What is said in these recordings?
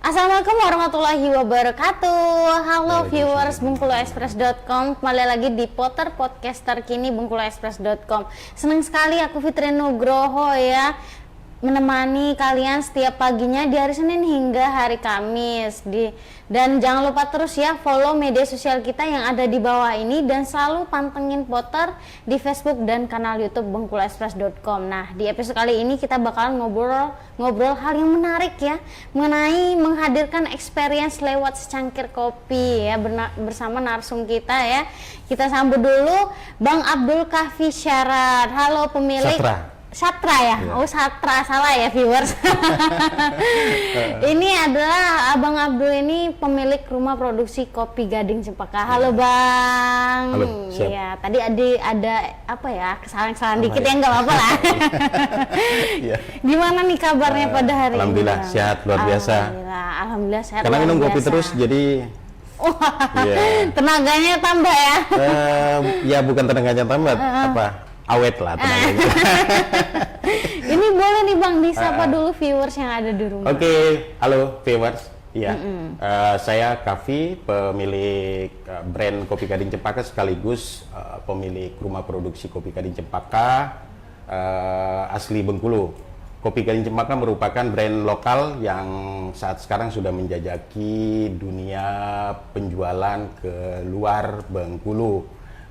Assalamualaikum warahmatullahi wabarakatuh. Halo viewers bengkuluexpress.com, kembali lagi di Potter Podcast terkini bengkuluexpress.com. Senang sekali aku Fitri Nugroho ya menemani kalian setiap paginya di hari Senin hingga hari Kamis. Dan jangan lupa terus ya follow media sosial kita yang ada di bawah ini dan selalu pantengin Potter di Facebook dan kanal YouTube bengkuluexpress.com. Nah, di episode kali ini kita bakalan ngobrol hal yang menarik ya, mengenai menghadirkan experience lewat secangkir kopi ya bersama narsum kita ya. Kita sambut dulu Bang Abdul Kahfi Syarat. Halo pemilik Satra ya? Yeah. Oh Satra, salah ya viewers. Ini adalah Abang Abdul ini pemilik rumah produksi kopi Gading Cempaka. Halo Bang. Halo, siap. Ya, tadi ada apa ya, kesalahan-kesalahan dikit ya, nggak apa-apa lah. Yeah. Gimana nih kabarnya pada hari Alhamdulillah, ini? sehat luar biasa. Alhamdulillah sehat. Karena minum kopi terus jadi tenaganya tambah ya? Ya bukan tenaganya tambah, awet lah tenaganya. Ini boleh nih Bang, disapa dulu viewers yang ada di rumah. Oke, halo viewers. Ya, saya Kahfi, pemilik brand Kopi Gading Cempaka sekaligus pemilik rumah produksi Kopi Gading Cempaka asli Bengkulu. Kopi Gading Cempaka merupakan brand lokal yang saat sekarang sudah menjajaki dunia penjualan ke luar Bengkulu.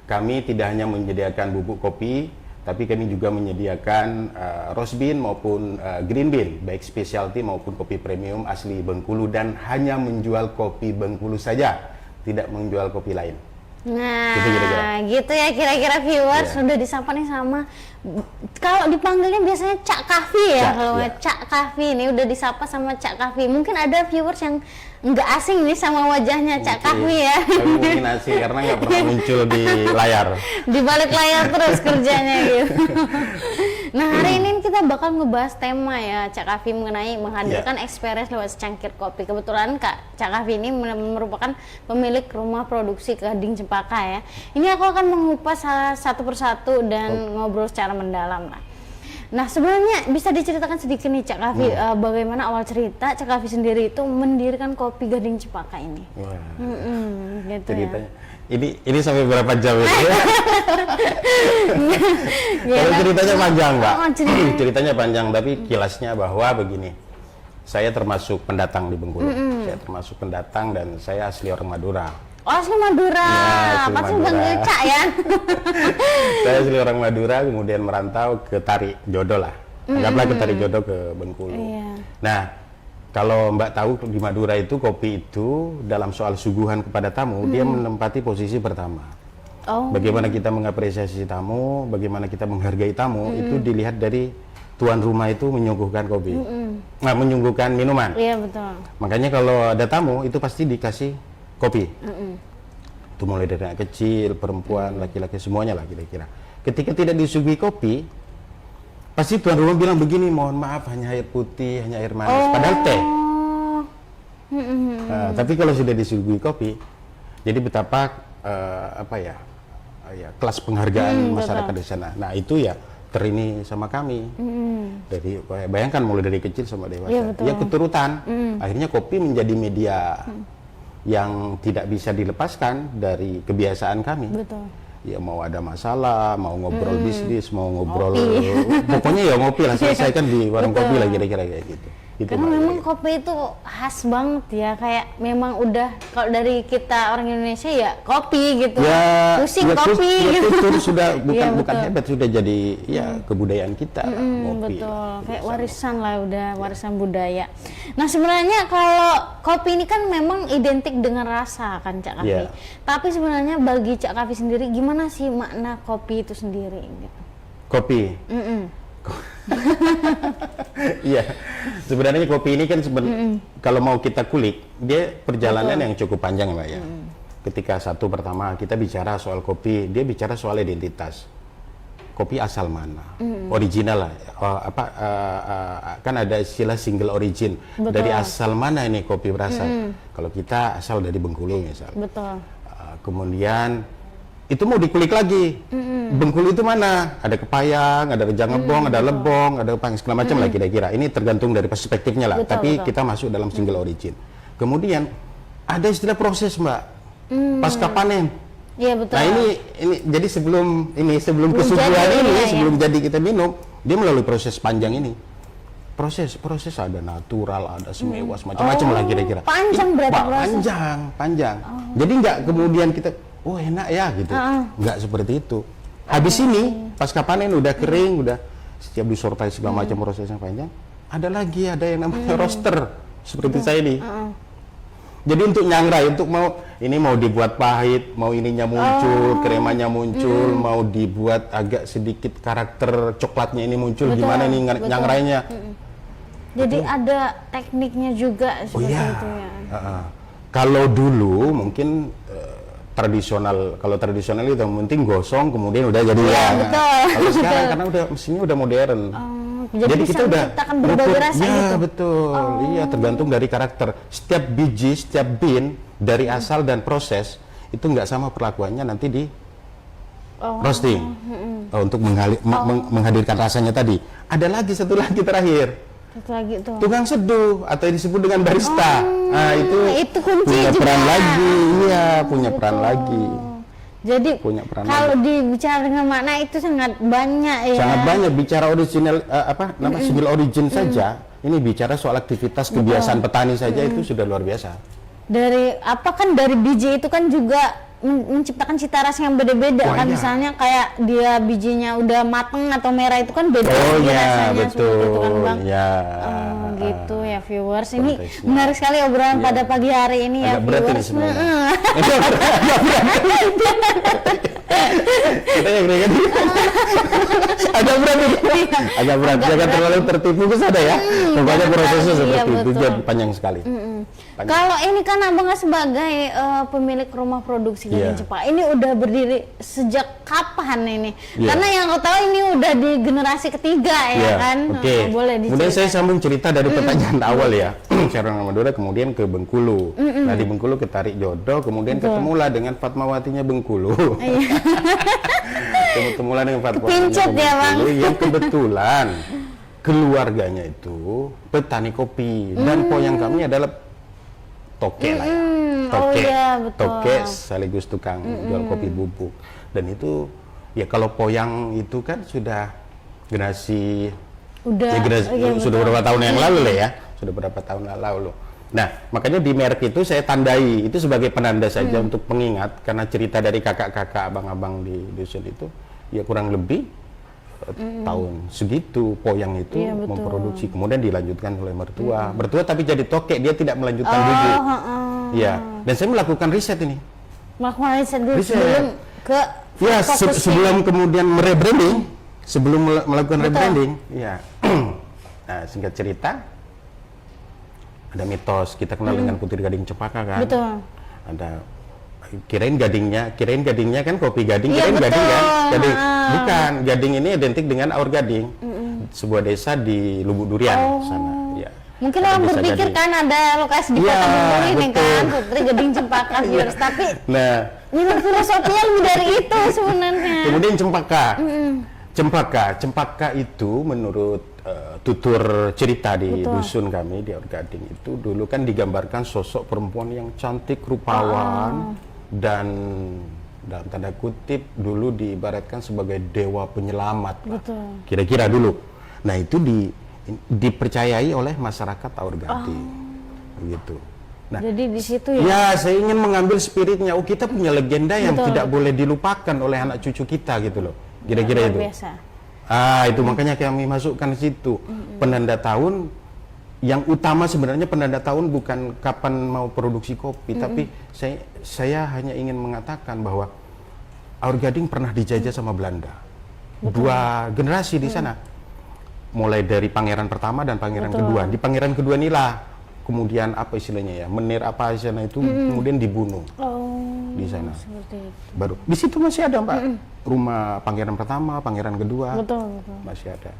Kami tidak hanya menyediakan bubuk kopi, tapi kami juga menyediakan roast bean maupun green bean, baik specialty maupun kopi premium asli Bengkulu, dan hanya menjual kopi Bengkulu saja, tidak menjual kopi lain. Nah, gitu ya kira-kira viewers. Sudah disapa nih sama, kalau dipanggilnya biasanya Cak Kahfi ya, kalau Cak Kahfi ini udah disapa sama Cak Kahfi. Mungkin ada viewers yang nggak asing nih sama wajahnya Cak Kahfi ya. Mungkin asing karena nggak pernah muncul di layar. Di balik layar terus kerjanya gitu. Nah, hari ini kita bakal ngebahas tema ya Cak Kahfi mengenai menghadirkan experience lewat secangkir kopi. Kebetulan Cak Kahfi ini merupakan pemilik rumah produksi Gading Cempaka ya. Ini aku akan mengupas satu persatu dan ngobrol secara mendalam lah. Nah, sebenarnya bisa diceritakan sedikit nih Cak Kahfi, bagaimana awal cerita Cak Kahfi sendiri itu mendirikan kopi Gading Cempaka ini. Gitu ceritanya. Ya. Ini sampai berapa jam itu? Kalau ceritanya panjang, Mbak. Ceritanya panjang, tapi kilasnya bahwa begini. Saya termasuk pendatang di Bengkulu. Saya termasuk pendatang dan saya asli orang Madura. Oh, asli Madura. Ya, pasti panggil Cak ya. Saya asli orang Madura, kemudian merantau ke Tari Jodo lah. Anggaplah ke Tari Jodo ke Bengkulu. Nah, kalau Mbak tahu di Madura itu kopi itu dalam soal suguhan kepada tamu dia menempati posisi pertama. Bagaimana kita mengapresiasi tamu, bagaimana kita menghargai tamu itu dilihat dari tuan rumah itu menyuguhkan kopi, menyuguhkan minuman. Iya betul. Makanya kalau ada tamu itu pasti dikasih kopi. Itu mulai dari anak kecil, perempuan, laki-laki semuanya lah kira-kira. Ketika tidak disuguhi kopi, pasti tuan rumah bilang begini, mohon maaf hanya air putih, hanya air manis, padahal teh. Nah, tapi kalau sudah disuguhi kopi, jadi betapa kelas penghargaan masyarakat di sana. Nah itu ya terini sama kami. Dari bayangkan mulai dari kecil sama dewasa. Ya keturutan. Akhirnya kopi menjadi media yang tidak bisa dilepaskan dari kebiasaan kami. Betul. Ya mau ada masalah, mau ngobrol bisnis, mau ngobrol pokoknya ya ngopi lah, selesaikan di warung kopi lah kira-kira kayak gitu. Karena memang kopi itu khas banget ya, kayak memang udah kalau dari kita orang Indonesia ya kopi gitu. Ya, pusing kopi gitu. Itu sudah bukan hebat, sudah jadi ya kebudayaan kita ngopi. Betul, kayak warisan lah, udah warisan budaya. Nah, sebenarnya kalau kopi ini kan memang identik dengan rasa kan Cak Kahfi. Tapi sebenarnya bagi Cak Kahfi sendiri gimana sih makna kopi itu sendiri gitu? Kopi. Iya, sebenarnya kopi ini kan kalau mau kita kulik, dia perjalanan yang cukup panjang Mbak ya. Ketika pertama kita bicara soal kopi, dia bicara soal identitas. Kopi asal mana? Original lah. Kan ada istilah single origin. Dari asal mana ini kopi berasal? Kalau kita asal dari Bengkulu misal. Betul. Kemudian itu mau dikulik lagi. Bengkulu itu mana? Ada Kepayang, ada Rejang Lebong, ada Lebong, ada Pang segala macam lah kira-kira. Ini tergantung dari perspektifnya lah. Betul, Tapi betul. kita masuk dalam single origin. Kemudian ada istilah proses, Mbak. Pasca panen. Iya betul. Nah ini jadi sebelum kesuburan jadi ini, ya, sebelum jadi kita minum, dia melalui proses panjang ini. Proses ada natural, ada semewas, macam-macam lah kira-kira. Panjang berarti proses. Panjang. Jadi nggak kemudian kita, enak ya gitu. Nggak seperti itu. Habis ini, pasca panen udah kering, udah setiap disortai segala macam prosesnya panjang. Ada yang namanya roaster seperti saya ini. Jadi untuk nyangrai, untuk mau dibuat pahit, mau ininya muncul, kremanya muncul, mau dibuat agak sedikit karakter coklatnya ini muncul, gimana nih nyangrainya? Jadi ada tekniknya juga seperti itu ya. Kalau dulu mungkin tradisional, kalau tradisional itu yang penting gosong kemudian udah jadi ya. Betul. Kalau sekarang karena mesinnya udah modern. Jadi kita udah berbagai rasa gitu. Betul. Iya, tergantung dari karakter. Setiap biji, setiap bean dari asal dan proses itu nggak sama perlakuannya nanti di roasting. Untuk menghadirkan rasanya tadi. Ada lagi satu lagi terakhir. Satu lagi tuh. Tukang seduh atau yang disebut dengan barista. Nah, itu kunci punya juga. peran lagi. Iya, punya peran lagi. Jadi Punya peran kalau dibicara dengan makna itu sangat banyak ya. Sangat banyak bicara original single origin saja. Ini bicara soal aktivitas kebiasaan petani saja itu sudah luar biasa. Dari biji itu kan juga menciptakan cita rasa yang beda-beda kan, misalnya kayak dia bijinya udah mateng atau merah itu kan beda rasanya betul. seperti itu kan Bang. Ya. Gitu ya viewers. Ini menarik sekali obrolan pada pagi hari ini ya agak berat ini viewers. sebenarnya. Kita yang kan agak berat ini. Agak berat. Jangan terlalu tertipu ke sana ya. Pokoknya prosesnya seperti itu, jadi panjang sekali. Kalau ini kan Abang sebagai pemilik rumah produksi gading Cempaka, ini udah berdiri sejak kapan ini? Karena yang aku tahu ini udah di generasi ketiga ya kan? Oke. Boleh diceritain. Kemudian saya sambung cerita dari pertanyaan awal ya. Saya orang Madura, kemudian ke Bengkulu. Nah di Bengkulu ketarik jodoh, kemudian ketemulah dengan Fatmawatinya Bengkulu. Ketemulah dengan Fatmawatinya Bengkulu yang kebetulan keluarganya itu petani kopi dan poyang kami adalah toke lah ya. Toke sekaligus tukang jual kopi bubuk. Dan itu ya kalau poyang itu kan sudah generasi sudah beberapa tahun yang lalu lah ya. Sudah beberapa tahun lalu. Nah, makanya di merek itu saya tandai itu sebagai penanda saja untuk pengingat, karena cerita dari kakak-kakak abang-abang di dusun itu ya kurang lebih tahun segitu poyang itu memproduksi, kemudian dilanjutkan oleh mertua tapi jadi toke, dia tidak melanjutkan bubuk. Ya, dan saya melakukan riset ini. Melakukan riset dulu sebelum ke sebelum kemudian merebranding, sebelum melakukan rebranding, ya. Nah, singkat cerita, ada mitos kita kenal dengan Putri Gading Cempaka kan. Betul. Ada kirain gadingnya kan kopi gading, kirain gading kan. Gading. Bukan, Gading ini identik dengan Aur Gading. Sebuah desa di Lubuk Durian sana, ya. Mungkin orang berpikir kan ada lokasi di Kota Bengkulu ini kan, Putri Gading Cempaka viewers, tapi nilai filosofinya lebih dari itu sebenarnya. Kemudian Cempaka itu menurut tutur cerita di dusun kami di Aur Gading itu dulu kan digambarkan sosok perempuan yang cantik, rupawan, dan dalam tanda kutip dulu diibaratkan sebagai dewa penyelamat. Kira-kira dulu. Nah itu dipercayai oleh masyarakat Aur Gading. Begitu. Nah, jadi di situ ya. Ya, saya ingin mengambil spiritnya. Oh, kita punya legenda yang tidak boleh dilupakan oleh anak cucu kita gitu loh. Kira-kira itu. Biasa. Itu makanya kami masukkan di situ. Penanda tahun yang utama sebenarnya penanda tahun bukan kapan mau produksi kopi, tapi saya hanya ingin mengatakan bahwa Aur Gading pernah dijajah sama Belanda. Dua generasi di sana. Mulai dari pangeran pertama dan pangeran kedua. Di pangeran kedua inilah kemudian apa istilahnya ya, menir apa sana itu kemudian dibunuh. Di sana. Baru di situ masih ada Mbak. Rumah pangeran pertama, pangeran kedua. Masih ada.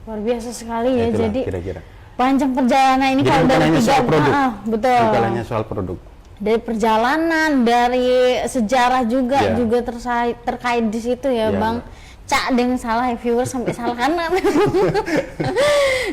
Luar biasa sekali ya. Itulah, jadi kira-kira. Panjang perjalanan ini kalau dari soal produk. Betul. Bukan hanya soal produk. dari perjalanan, dari sejarah juga Ya. juga terkait di situ ya, Ya, Bang. Mbak. Cak dengan salah viewer sampai salah kanan.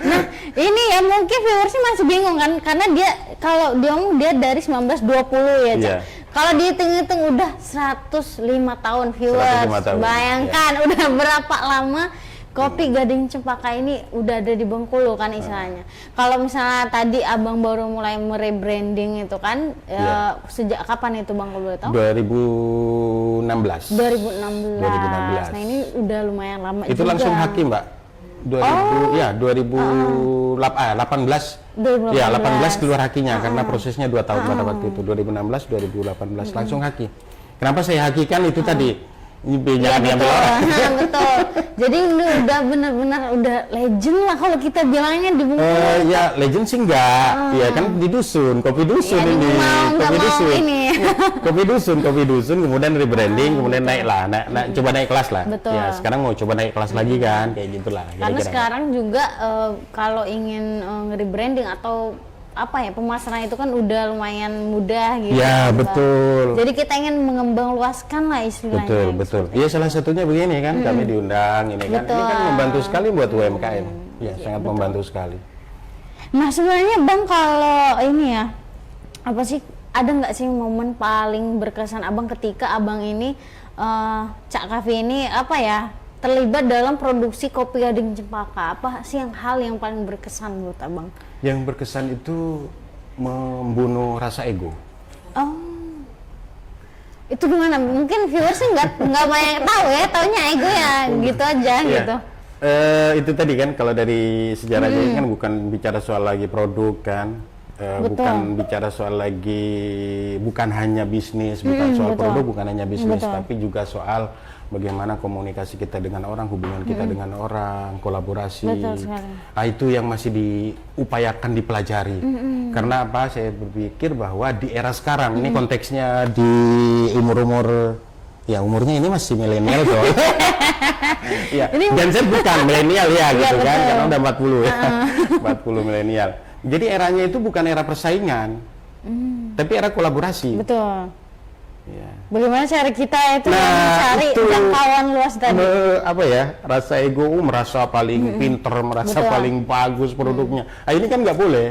Nah, ini ya mungkin viewersnya masih bingung kan, karena dia kalau dia ngomong dia dari 1920 ya, Cak. Iya. Kalau dihitung-hitung udah 105 tahun viewers. 105 tahun, Bayangkan udah berapa lama Kopi Gading Cempaka ini udah ada di Bengkulu kan istilahnya. Kalau misalnya tadi Abang baru mulai merebranding itu kan, sejak kapan itu Bang, kalau boleh tahu? 2016. 2016. Nah ini udah lumayan lama Itu juga. langsung hakim, Mbak. 2018. 2018. Ya, 18 keluar hakinya karena prosesnya 2 tahun pada waktu itu. 2016, 2018 langsung haki. Kenapa saya hakikan itu tadi? Ini Iya, jangan diambil betul. orang. Nah, betul. Jadi ini udah benar-benar udah legend lah kalau kita bilangnya di Bengkulu. Ya, legend sih enggak. Ya kan di dusun, kopi dusun Ya, ini. nggak Kopi mau dusun. ini. kopi dusun, kemudian rebranding, kemudian naik lah, coba naik kelas lah. Betul. Ya, sekarang mau coba naik kelas lagi kan, kayak gitulah. Karena kira-kira. sekarang juga kalau ingin rebranding atau apa ya, pemasaran itu kan udah lumayan mudah gitu. Ya, Bang. betul. Jadi kita ingin mengembang luaskan lah istilahnya. Betul. Iya, salah satunya begini kan, kami diundang ini kan. Ini kan membantu sekali buat UMKM. Ya, sangat membantu sekali. Nah sebenarnya Bang, kalau ini ya, apa sih, ada nggak sih momen paling berkesan Abang ketika Abang ini Cak Kavi ini apa ya, terlibat dalam produksi Kopi Gading Cempaka? Apa sih hal yang paling berkesan buat Abang? Yang berkesan itu membunuh rasa ego. Oh, itu gimana? Mungkin viewersnya nggak banyak tahu ya, taunya ego ya gitu aja Iya. gitu. Itu tadi kan kalau dari sejarahnya ini kan bukan bicara soal lagi produk kan, bukan bicara soal lagi, bukan hanya bisnis, bukan soal betul. produk, bukan hanya bisnis, Betul. tapi juga soal bagaimana komunikasi kita dengan orang, hubungan kita dengan orang, kolaborasi. Betul sekali. Nah, itu yang masih diupayakan dipelajari. Karena apa? Saya berpikir bahwa di era sekarang ini konteksnya di umur-umur, ya umurnya ini masih milenial tuh. Ya, dan saya bukan milenial ya gitu kan, betul. karena udah 40 ya. 40 milenial. Jadi eranya itu bukan era persaingan, tapi era kolaborasi. Betul. Ya. Bagaimana cara kita itu Nah, mencari itu jangkauan luas tadi? Apa ya, rasa ego, merasa paling pinter, merasa Betul. paling bagus produknya. Nah, ini kan nggak boleh,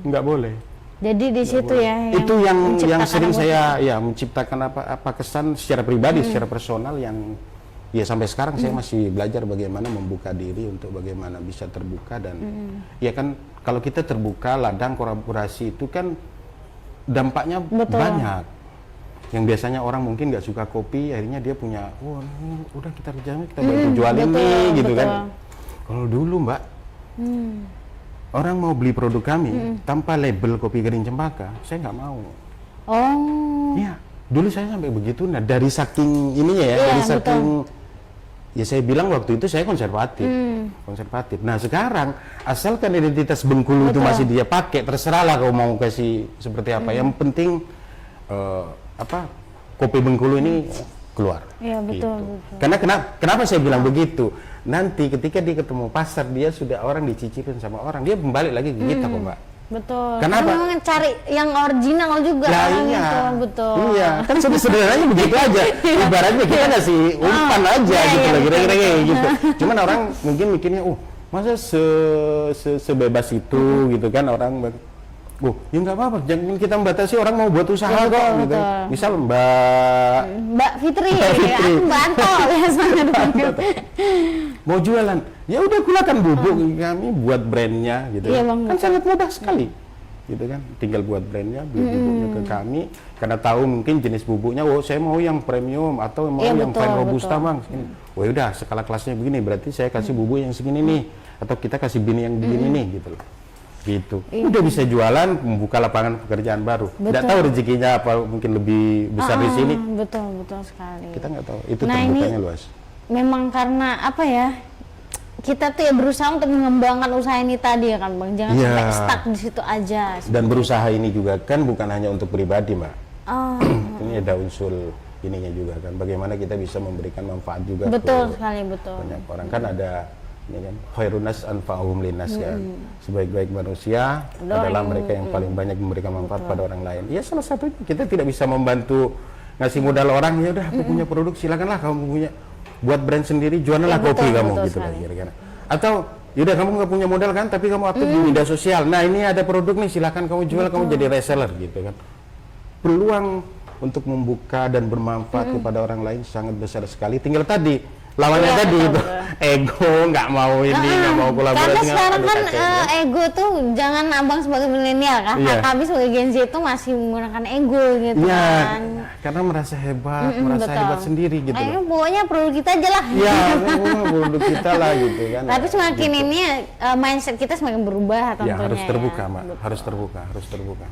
nggak boleh. Jadi di situ ya Itu yang menciptakan sering apa- saya ya menciptakan apa kesan secara pribadi, secara personal yang ya sampai sekarang saya masih belajar bagaimana membuka diri untuk bagaimana bisa terbuka dan ya kan kalau kita terbuka ladang kolaborasi itu kan dampaknya Betul. banyak. Yang biasanya orang mungkin nggak suka kopi, akhirnya dia punya, wah ini udah kita kerjain, kita bantu jualin betul, nih gitu betul. kan. Kalau dulu Mbak, orang mau beli produk kami tanpa label Kopi Gading Cempaka, saya nggak mau. Oh, Iya, dulu saya sampai begitu. Nah dari saking ininya ya, Iya, dari saking ya saya bilang waktu itu saya konservatif, konservatif. Nah sekarang asalkan identitas Bengkulu itu masih dia pakai, terserahlah kau mau kasih seperti apa. Yang penting kopi Bengkulu ini keluar. Iya, betul, Gitu. betul. Karena kenapa saya bilang begitu? Nanti ketika dia ketemu pasar, dia sudah orang dicicipin sama orang, dia kembali lagi ke kita kok Mbak. betul. Kenapa? Karena memang cari yang original juga Lah orang iya, itu, betul. iya, kan sederhananya begitu aja. Ibaratnya kita ngasih umpan aja iya, gitu iya, lah, kira-kira betul, kayak gitu. Cuman orang mungkin mikirnya, masa sebebas itu gitu kan orang. Ya nggak apa-apa, jangan kita membatasi orang mau buat usaha Ya, kok betul, gitu. betul. Misal Mbak Fitri, Fitri. aku bantu biasanya dipanggil. mau jualan, ya udah gunakan bubuk kami buat brandnya gitu. Iya, Bang, kan betul. sangat mudah sekali. Gitu kan, tinggal buat brandnya, beli bubuknya ke kami karena tahu mungkin jenis bubuknya, saya mau yang premium atau mau Iya, yang betul, fine robusta betul. Bang. Segini. Wah udah skala kelasnya begini, berarti saya kasih bubuk yang segini nih atau kita kasih bini yang begini nih gitu loh. Gitu. Udah bisa jualan, membuka lapangan pekerjaan baru. Tidak Betul. tahu rezekinya apa, mungkin lebih besar di sini. Betul, betul sekali. Kita nggak tahu. Itu Nah, terbukanya ini luas. memang karena apa ya? Kita tuh ya berusaha untuk mengembangkan usaha ini tadi ya kan Bang. Jangan Iya. sampai stuck di situ aja. Dan berusaha ini juga kan bukan hanya untuk pribadi, Mbak. Oh, Ini ada unsur ininya juga kan. Bagaimana kita bisa memberikan manfaat juga betul ke sekali, betul. banyak orang. Kan ada ya kan? Khairunas anfa'uhum linnas kan. Sebaik-baik manusia adalah mereka yang paling banyak memberikan manfaat pada orang lain. Ya salah satunya kita tidak bisa membantu ngasih modal orang, ya udah aku punya produk, silakanlah kamu punya buat brand sendiri, jualanlah kopi kamu gitu kan kira-kira. Atau yaudah kamu nggak punya modal kan, tapi kamu aktif di media sosial. Nah ini ada produk nih, silakan kamu jual, kamu jadi reseller gitu kan. Peluang untuk membuka dan bermanfaat kepada orang lain sangat besar sekali. Tinggal tadi lawannya tadi itu ego, nggak mau ini, nggak mau kolaborasi. Karena sekarang kan ego tuh, jangan abang sebagai milenial kan, kami sebagai Gen Z itu masih menggunakan ego gitu kan. Karena merasa hebat, merasa hebat sendiri gitu. Ayo pokoknya produk kita aja lah. Iya, produk kita lah gitu kan. Tapi semakin ini mindset kita semakin berubah tentunya. Ya harus terbuka, Mbak. Harus terbuka.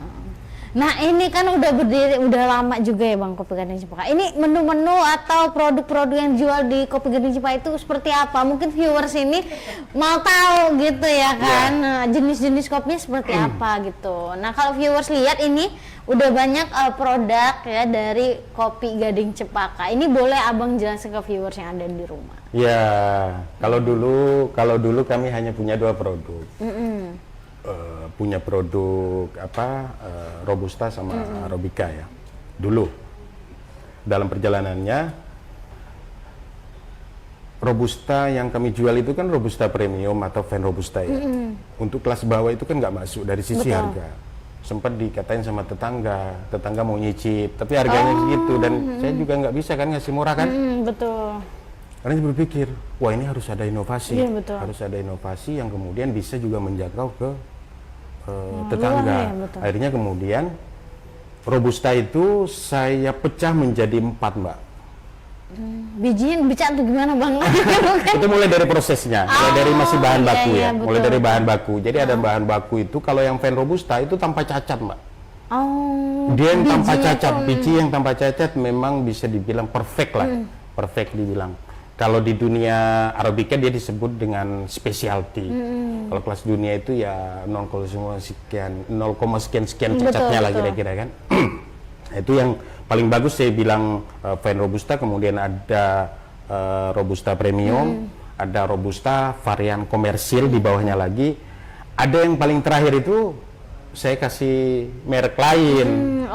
Nah ini kan udah berdiri, udah lama juga ya Bang Kopi Gading Cempaka. Ini menu-menu atau produk-produk yang jual di Kopi Gading Cempaka itu seperti apa? Mungkin viewers ini mau tahu gitu ya kan, jenis-jenis kopinya seperti apa gitu. Nah kalau viewers lihat ini udah banyak produk ya dari Kopi Gading Cempaka. Ini boleh abang jelasin ke viewers yang ada di rumah? Ya, kalau dulu kami hanya punya 2 produk. Punya produk Robusta sama Arabica ya dulu. Dalam perjalanannya Robusta yang kami jual itu kan Robusta premium atau Van Robusta ya. Untuk kelas bawah itu kan nggak masuk dari sisi harga. Sempat dikatain sama tetangga mau nyicip, tapi harganya segitu dan saya juga nggak bisa kan ngasih murah kan. Betul. Karena saya berpikir, wah ini harus ada inovasi, Harus ada inovasi yang kemudian bisa juga menjangkau ke tetangga. Akhirnya kemudian Robusta itu saya pecah menjadi 4 Mbak. Bijinya dibaca tuh gimana Bang? Itu mulai dari prosesnya, mulai dari masih bahan baku ya, mulai dari bahan baku. Jadi ada bahan baku itu, kalau yang Van Robusta itu tanpa cacat Mbak. Dia yang tanpa cacat, biji yang tanpa cacat memang bisa dibilang perfect lah, perfect dibilang. Kalau di dunia Arabica dia disebut dengan specialty. Kalau kelas dunia itu ya 0, sekian cacatnya lah kira-kira kan. Itu yang paling bagus saya bilang Van Robusta, kemudian ada Robusta Premium, ada Robusta varian komersil di bawahnya lagi. Ada yang paling terakhir itu saya kasih merek lain.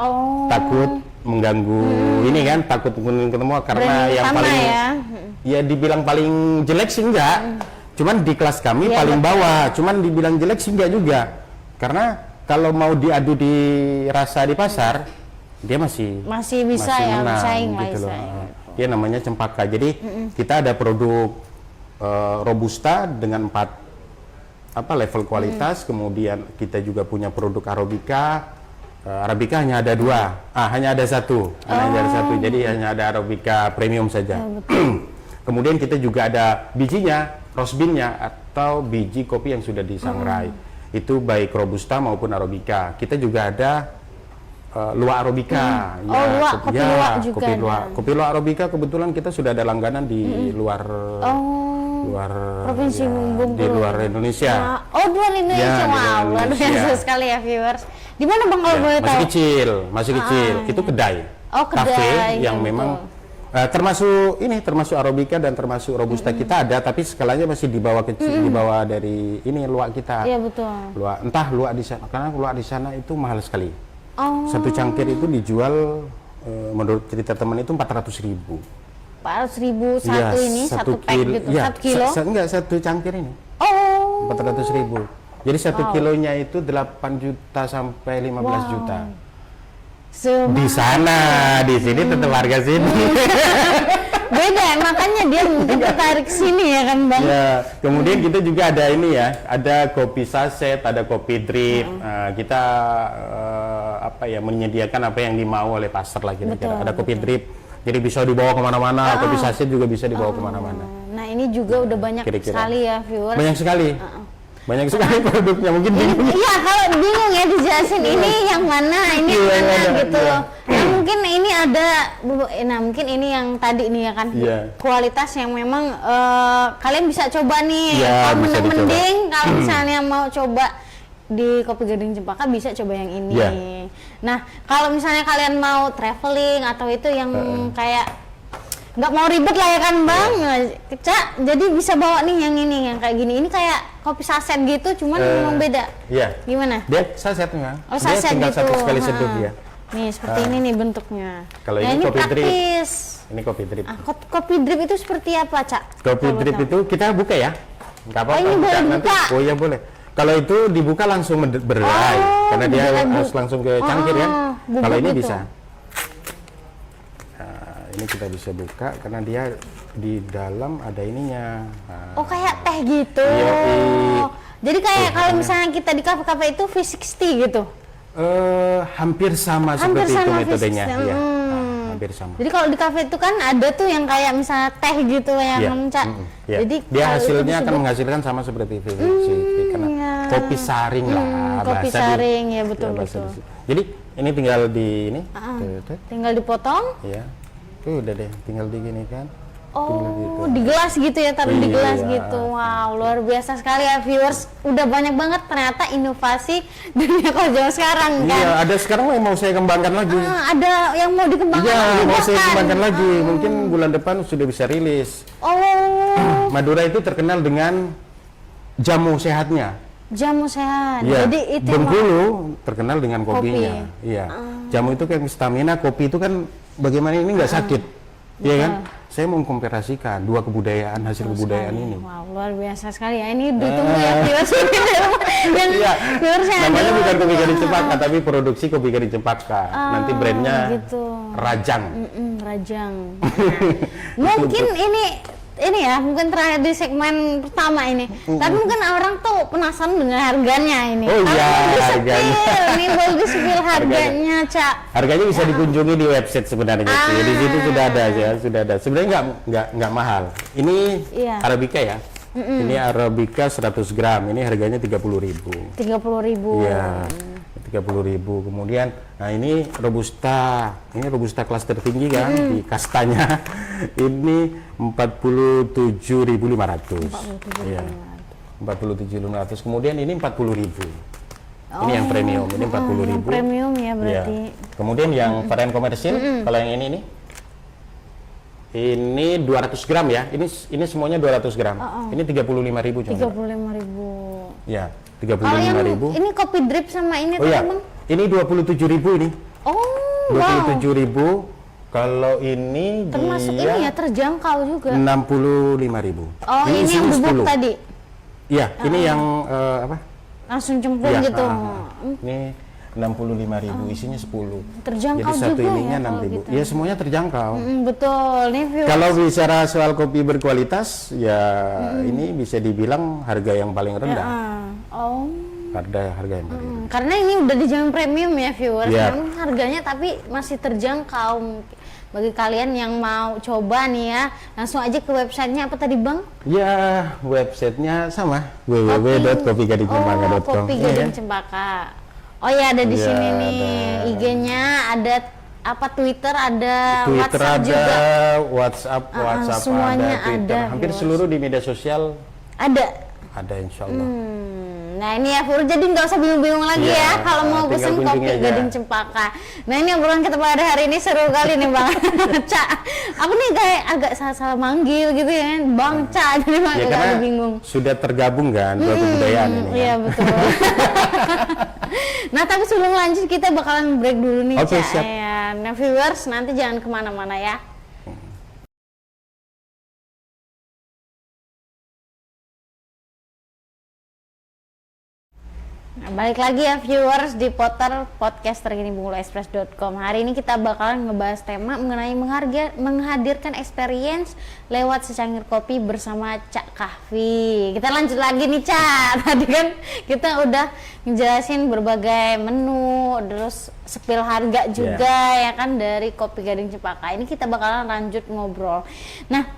Takut mengganggu ini kan, takut ketemu karena yang paling ya dibilang paling jelek sih enggak, cuman di kelas kami paling bawah, cuman dibilang jelek sih enggak juga, karena kalau mau diadu di rasa di pasar dia masih bisa ya bersaing gitu loh. Dia namanya Cempaka. Jadi kita ada produk Robusta dengan 4 level kualitas, kemudian kita juga punya produk Arabica hanya ada 2, hanya ada satu, jadi hanya ada Arabica Premium saja. Kemudian kita juga ada bijinya, roast bean-nya atau biji kopi yang sudah disangrai. Itu baik Robusta maupun Arabica. Kita juga ada luwak Arabica. Kopi luwak Arabica kebetulan kita sudah ada langganan di luar provinsi Bengkulu, di luar Indonesia. Luar Indonesia. Wow, luar biasa sekali ya viewers. Di mana Bang kalau boleh tahu? Masih kecil. Itu kedai. Kafe yang memang termasuk Arabica dan termasuk Robusta kita ada, tapi skalanya masih di bawah kecil, di bawah dari ini luwak kita. Iya betul. Luwak di sana, karena luwak di sana itu mahal sekali. Satu cangkir itu dijual menurut cerita teman itu 400.000. 400.000 satu pack gitu, 1 kilo? Satu cangkir ini. 400.000. Jadi 1 kilonya itu 8 juta sampai 15 juta. Di sana, di sini tetap harga sini. Beda, makanya dia mungkin tertarik sini ya kan Bang. Ya, kemudian kita juga ada ini ya, ada kopi saset, ada kopi drip. Kita menyediakan apa yang dimau oleh pasar lah kira-kira. Ada kopi drip, jadi bisa dibawa kemana-mana. Kopi saset juga bisa dibawa kemana-mana. Nah ini juga udah banyak sekali ya viewers. Banyak sekali. Banyak sekali produknya, mungkin bingung. Iya, kalau bingung ya dijelasin ini yang mana, ini yang mana gitu. Nah, mungkin ini ada, mungkin ini yang tadi nih ya kan, kualitas yang memang kalian bisa coba nih. Kalau mending kalau misalnya mau coba di Kopi Gading Cempaka bisa coba yang ini. Nah, kalau misalnya kalian mau traveling atau itu yang kayak nggak mau ribet lah ya kan Bang. Cak, jadi bisa bawa nih yang ini, yang kayak gini. Ini kayak kopi saset gitu, cuman memang beda. Iya. Gimana? Dia sasetnya. Oh, saset dia tinggal gitu. satu sekali seduh ya. Nih seperti ini nih bentuknya. Kalau nah, ini kopi drip. praktis. Ini kopi drip. Kopi drip itu seperti apa, Cak? Kopi Kalau drip tahu. itu kita buka ya. Nggak apa-apa. ini boleh Cak, dibuka? Oh iya boleh. Kalau itu dibuka langsung berai, karena dia harus langsung ke cangkir ya. Kalau ini gitu. bisa. Ini kita bisa buka karena dia di dalam ada ininya. Oh kayak teh gitu. Jadi kayak kalau misalnya kita di kafe-kafe itu V60 gitu. Hampir sama seperti itu metodenya. V60. Ya. Hampir sama. Jadi kalau di kafe itu kan ada tuh yang kayak misalnya teh gitu yang Cak. Ya. Jadi dia hasilnya akan menghasilkan sama seperti V60 karena kopi saring lah. Kopi saring ya betul. Jadi ini tinggal di ini. Tinggal dipotong. Iya. Tuh udah deh, tinggal digini kan. Oh, di gelas gitu ya, taruh di gelas gitu. Wow, luar biasa sekali ya viewers. Udah banyak banget ternyata inovasi dunia kojol sekarang kan. Iya, ada sekarang yang mau saya kembangkan lagi. Ada yang mau dikembangkan lagi. Iya, mau saya bahkan. kembangkan lagi. Mungkin bulan depan sudah bisa rilis. Oh. Madura itu terkenal dengan jamu sehatnya. Jamu sehat. Ya, Jadi itu Bengkulu terkenal dengan kopinya. Iya. Jamu itu kayak stamina, kopi itu kan bagaimana ini nggak sakit. Iya kan? Saya mau mengkomparasikan dua kebudayaan, hasil kebudayaan ini. Wow, luar biasa sekali ya. Ini ditunggu ya viewers. Yang viewers yang namanya bukan kopi gading cempaka, tapi produksi kopi gading cempaka. Nanti brandnya gitu. Rajang. Rajang. Nah, mungkin ini ya, mungkin terakhir di segmen pertama ini. Tapi mungkin orang tuh penasaran dengan harganya ini. Oh iya, harganya. Ini boleh di-spill harganya, Cak. Harganya bisa dikunjungi di website sebenarnya sih. Di situ sudah ada ya, sudah ada. Sebenarnya nggak mahal. Ini Arabica ya. Ini Arabica 100 gram. Ini harganya 30.000. 30.000. Iya. 30.000. Kemudian nah ini Robusta. Ini Robusta kelas tertinggi kan di kastanya. Ini 47.500. Iya. 47.500. Kemudian ini 40.000. Ini yang premium. Ini 40.000. Premium ya berarti. Iya. Kemudian yang varian komersil, kalau yang ini nih. Ini 200 gram ya. Ini semuanya 200 gram. Ini 35.000 cuma. 35.000. Ya, Kalau yang 35.000. ini kopi drip sama ini Oh tuh ya, Bang? ini 27.000 ini. Oh, wow. 27.000. Kalau ini Termasuk dia ini ya terjangkau juga. 65.000. Oh, ini yang isinya bubuk 10. tadi. Iya, ini yang apa? Langsung cemplung Iya, gitu. Ini 65.000, isinya 10. Terjangkau Jadi satu juga ininya ya kalau 6.000. gitu. Ya semuanya terjangkau. Betul, nih viewers. Kalau bicara soal kopi berkualitas, ya ini bisa dibilang harga yang paling rendah. Oh. Harga yang paling rendah. Karena ini udah dijamin premium ya viewers. Iya. Memang harganya tapi masih terjangkau. Bagi kalian yang mau coba nih ya, langsung aja ke websitenya apa tadi Bang? Ya, websitenya sama www.kopigadingcempaka.com. Kopi Gading Cempaka. Oh ya ada di Iya, sini nih ada. IG-nya, ada apa Twitter, ada Twitter WhatsApp ada, juga. WhatsApp semuanya ada, Twitter. ada, Hampir viewers. seluruh di media sosial Ada. insya Allah. Nah ini ya Fur, jadi nggak usah bingung-bingung lagi Iya, ya kalau mau tinggal pesen kunjungi kopi aja. Gading Cempaka. Nah ini obrolan kita pada hari ini seru kali nih Bang. Cak, aku nih kayak agak salah-salah manggil gitu ya, Bang Cak, jadi Ya agak karena bingung. sudah tergabung kan dua kebudayaan ini. Iya Kan? betul. Nah tapi sebelum lanjut kita bakalan break dulu nih Oke, Cak. siap. Ya. Nah viewers nanti jangan kemana-mana ya. Nah, balik lagi ya viewers di Potter Podcast terkini bengkuluexpress.com. Hari ini kita bakalan ngebahas tema mengenai menghadirkan experience lewat secangkir kopi bersama Cak Kahfi. Kita lanjut lagi nih Cak. Tadi kan kita udah ngejelasin berbagai menu, terus spill harga juga ya kan dari Kopi Gading Cempaka. Ini kita bakalan lanjut ngobrol. Nah,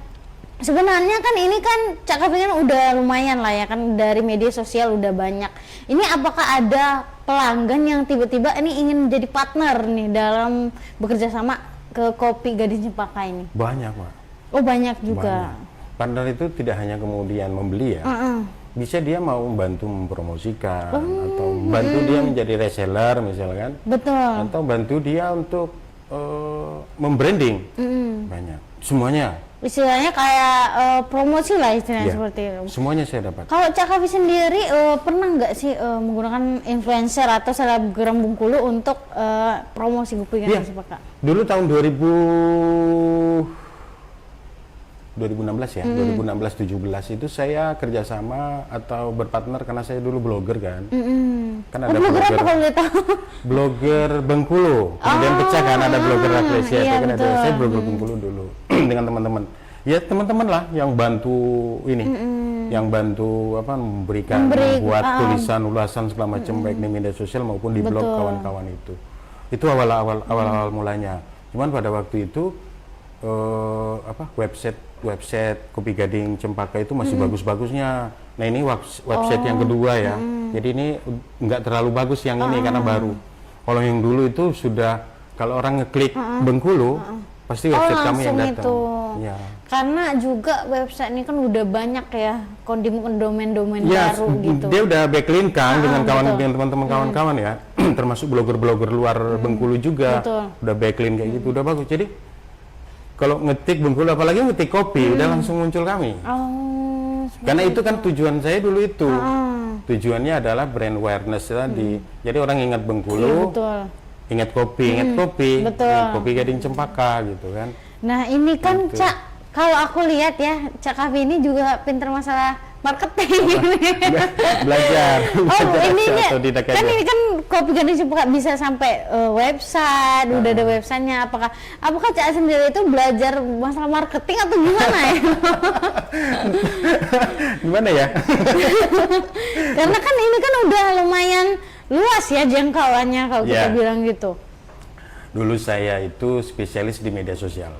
sebenarnya kan ini kan Cak Kahfi kan udah lumayan lah ya kan, dari media sosial udah banyak. Ini apakah ada pelanggan yang tiba-tiba ini ingin menjadi partner nih dalam bekerja sama ke Kopi Gading Cempaka ini? Banyak, Pak. Oh banyak juga. Banyak. Partner itu tidak hanya kemudian membeli ya. Bisa dia mau membantu mempromosikan atau bantu dia menjadi reseller misalkan. Betul. Atau bantu dia untuk membranding. Banyak. Semuanya. Istilahnya kayak promosi lah istilahnya Iya, seperti itu. semuanya saya dapat. Kalau Cak Kavi sendiri pernah nggak sih menggunakan influencer atau selebgram Bengkulu untuk promosi Kopi Iya. Gading Cempaka? Dulu tahun 2016 ya, 2016-17 itu saya kerjasama atau berpartner karena saya dulu blogger kan. Kan ada Blogger apa blogger, kalau boleh tahu? blogger Bengkulu, kemudian pecah kan ada blogger Rafflesia iya, itu kan ada. betul. Saya blogger Bengkulu dulu dengan teman-teman. Ya teman-teman lah yang bantu ini, yang bantu apa memberikan, membuat tulisan, ulasan segala macam baik di media sosial maupun di blog kawan-kawan itu. Itu awal-awal mulanya. Cuman pada waktu itu website Kopi Gading Cempaka itu masih bagus-bagusnya. Nah ini website yang kedua ya. Jadi ini nggak terlalu bagus yang ini karena baru. Kalau yang dulu itu sudah kalau orang ngeklik Bengkulu pasti website kami yang datang. Itu. Ya. Karena juga website ini kan udah banyak ya domain-domain Ya, baru gitu. dia udah backlink kan dengan teman-teman kawan-kawan ya, termasuk blogger-blogger luar Bengkulu juga udah backlink kayak gitu, udah bagus. Jadi kalau ngetik Bengkulu, apalagi ngetik kopi, udah langsung muncul kami. Oh, Karena itu kan tujuan saya dulu itu. Tujuannya adalah brand awareness tadi. Jadi orang ingat Bengkulu, ingat kopi, ingat Kopi Gading Cempaka gitu kan. Nah ini kan Cak, kalau aku lihat ya, Cak Kavi ini juga pinter masalah marketing. Belajar Ini otodidak kan aja. ini kan Kopi Gading Cempaka bisa sampai website, udah ada websitenya. Apakah Cak sendiri itu belajar masalah marketing atau gimana ya? Gimana ya? Karena kan ini kan udah lumayan luas ya jangkauannya kalau kita bilang gitu. Dulu saya itu spesialis di media sosial.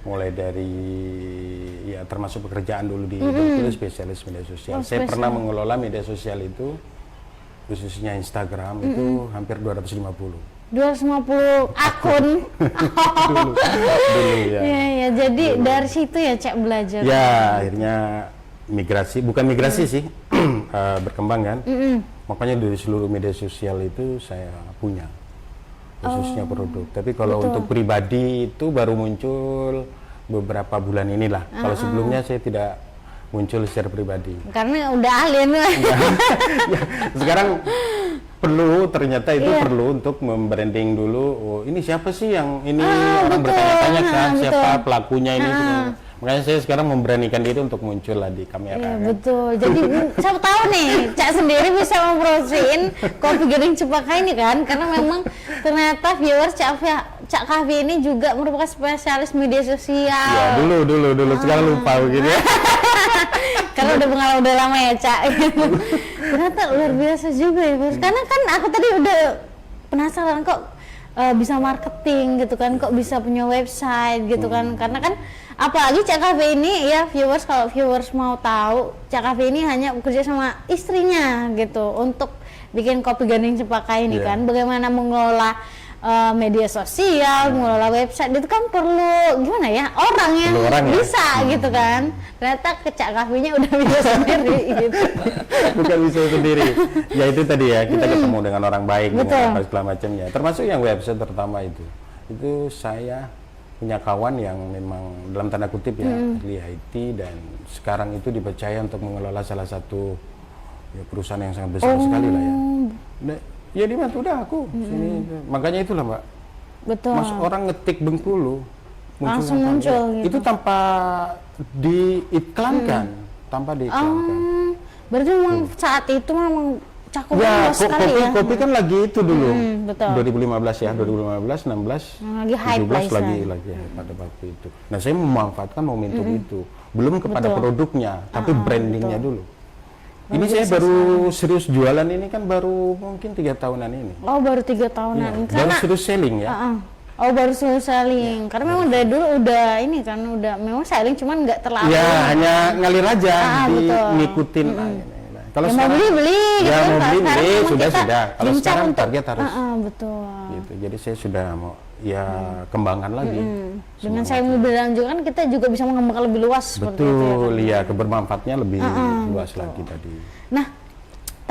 Mulai dari ya termasuk pekerjaan dulu di Bengkulu spesialis media sosial. Saya pernah mengelola media sosial itu khususnya Instagram itu hampir 250 akun. dulu ya. Ya, jadi dari situ ya Cak belajar. Ya, akhirnya bukan migrasi sih, berkembang kan. Makanya dari seluruh media sosial itu saya punya, khususnya produk. Tapi kalau untuk pribadi itu baru muncul beberapa bulan inilah. Kalau sebelumnya saya tidak muncul secara pribadi. Karena udah ahli nih. Ya, sekarang ternyata itu perlu untuk membranding dulu. Oh, ini siapa sih yang ini orang bertanya-tanya kan siapa pelakunya ini. Makanya saya sekarang memberanikan diri untuk muncul lah di kamera. Iya, kan? betul. Jadi siapa tahu nih, Cak sendiri bisa mempromosiin Kopi Gading Cempaka ini kan, karena memang ternyata viewers Cak Kavi ini juga merupakan spesialis media sosial. Ya, dulu sekarang lupa begitu ya. Karena udah pengalaman udah lama ya Cak. Ternyata luar biasa juga ya, Bos. Karena kan aku tadi udah penasaran kok bisa marketing gitu kan, kok bisa punya website gitu kan, karena kan apalagi Cak Kavi ini ya kalau viewers mau tahu, Cak Kavi ini hanya bekerja sama istrinya gitu untuk bikin Kopi Gading Cempaka ini kan, bagaimana mengelola media sosial, mengelola website itu kan perlu gimana ya orang yang bisa gitu kan. Ternyata ke Cak Kavinya udah bisa sendiri gitu. Bukan bisa sendiri. Ya itu tadi ya, kita ketemu dengan orang baik, dengan apa segala macamnya. Termasuk yang website terutama itu. Itu saya punya kawan yang memang dalam tanda kutip ya ahli IT dan sekarang itu dipercaya untuk mengelola salah satu ya, perusahaan yang sangat besar sekali lah ya. Ya dia bantu udah aku sini. Makanya itulah Mbak. Betul. Mas orang ngetik Bengkulu langsung muncul gitu. Itu tanpa diiklankan, Berarti memang saat itu memang cakupan ya, luas sekali ya. Kopi kan lagi itu dulu. Betul. 2015 ya, 2015, 16, lagi hype 17 lagi pada waktu itu. Nah, saya memanfaatkan momentum itu. Belum kepada produknya, tapi brandingnya dulu. Ini saya baru serius jualan ini kan baru mungkin 3 tahunan ini. Oh, baru 3 tahunan. Ya, baru serius selling ya. Oh, baru serius selling. Karena memang dari dulu udah ini kan memang selling cuman nggak terlalu. Ya, hanya ngalir aja ngikutin. Kalau ya, sekarang mau beli ya gitu. mau beli sudah. Kalau sekarang untuk, target harus. Betul. Gitu. Jadi saya sudah mau kembangkan lagi. Dengan saya mau bilang juga kan kita juga bisa mengembangkan lebih luas. Betul, ya kebermanfaatnya lebih luas lagi tadi. Nah,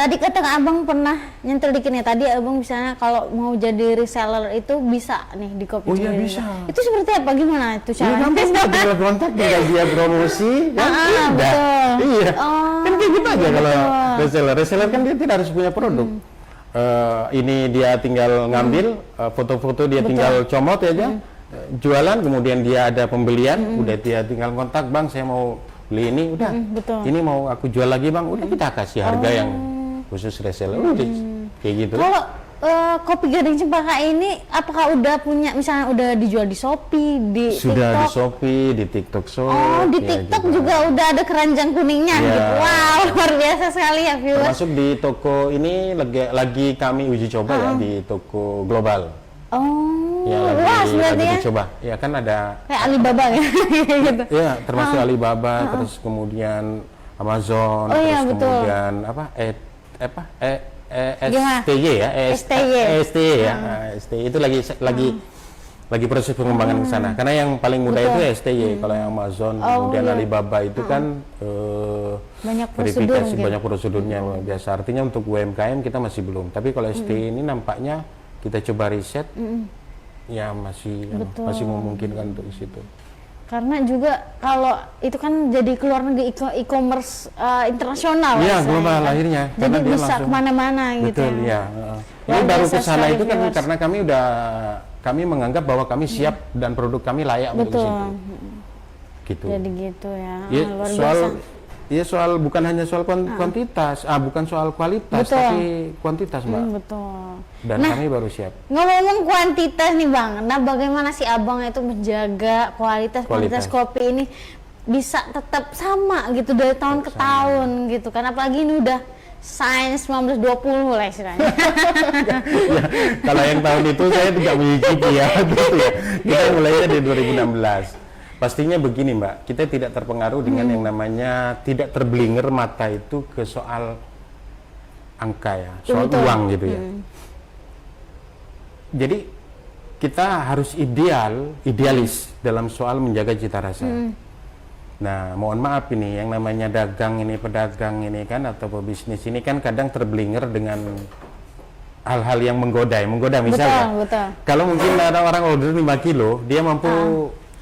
Tadi kata abang pernah nyentil dikit nih. Tadi abang misalnya kalau mau jadi reseller itu bisa nih di Kopi Oh iya Cibinong. bisa. Itu seperti apa? Gimana itu Iya caranya? gampang, tinggal kontak, tinggal dia promosi, kan udah. Betul. Iya, Oh, kan kayak gitu aja kalau betul. reseller. Reseller kan dia tidak harus punya produk. Ini dia tinggal ngambil foto-foto, dia tinggal comot aja, jualan, kemudian dia ada pembelian, udah dia tinggal kontak, bang saya mau beli ini, udah. Betul. Ini mau aku jual lagi bang, udah kita kasih harga yang khusus reseller, udah kayak gitu. Kalau kopi Gading Cempaka ini apakah udah punya, misalnya udah dijual di Shopee, di Sudah TikTok? di Shopee, di TikTok Shop. Oh, di ya TikTok juga udah ada keranjang kuningnya Ya. gitu. Wow, luar biasa sekali ya viewers. Termasuk di toko ini lagi kami uji coba ya di toko global. Oh, Ya luas lagi berarti ya. dicoba. Ya kan ada Kayak Alibaba ya gitu. ya termasuk Alibaba, terus kemudian Amazon, Oh, iya, terus betul. kemudian Gimana? STY ya, STY. STY ya. Nah, STY itu lagi proses pengembangan ke sana. Karena yang paling mudah itu STY. Kalau yang Amazon, kemudian iya. Alibaba itu kan Banyak prosedur verifikasi mungkin. banyak prosedurnya luar biasa. Artinya untuk UMKM kita masih belum. Tapi kalau STY ini nampaknya kita coba riset, ya masih memungkinkan untuk di situ. Karena juga kalau itu kan jadi keluar negeri e-commerce internasional. Iya, istilahnya global kan. akhirnya. Jadi Karena dia bisa langsung kemana-mana gitu betul, ya. ya. Luar Ini baru biasa ke sana sekali, itu kan viewers. karena kami menganggap bahwa kami siap dan produk kami layak untuk Betul. di situ. Gitu. Jadi gitu ya. Ya, Luar soal biasa. soal bukan hanya soal kuantitas, bukan soal kualitas, Betul. tapi kuantitas, Mbak. Betul. Dan Nah, kami baru siap. ngomong-ngomong kuantitas nih Bang, nah bagaimana sih Abang itu menjaga kualitas Kualitas. kopi ini bisa tetap sama gitu dari tahun ke tahun gitu kan, apalagi ini udah sains 1920 lah istilahnya. Ya, kalau yang tahun itu saya tidak mengikuti ya, gitu ya. Kita mulainya di 2016. Pastinya begini Mbak, kita tidak terpengaruh dengan yang namanya tidak terblinger mata itu ke soal angka ya, soal Betul. uang gitu ya. Jadi kita harus idealis dalam soal menjaga cita rasa. Nah, mohon maaf ini yang namanya dagang ini, pedagang ini kan atau pebisnis ini kan kadang terblinger dengan hal-hal yang menggoda misalnya. Betul. Kalau mungkin ada orang order 5 kilo, dia mampu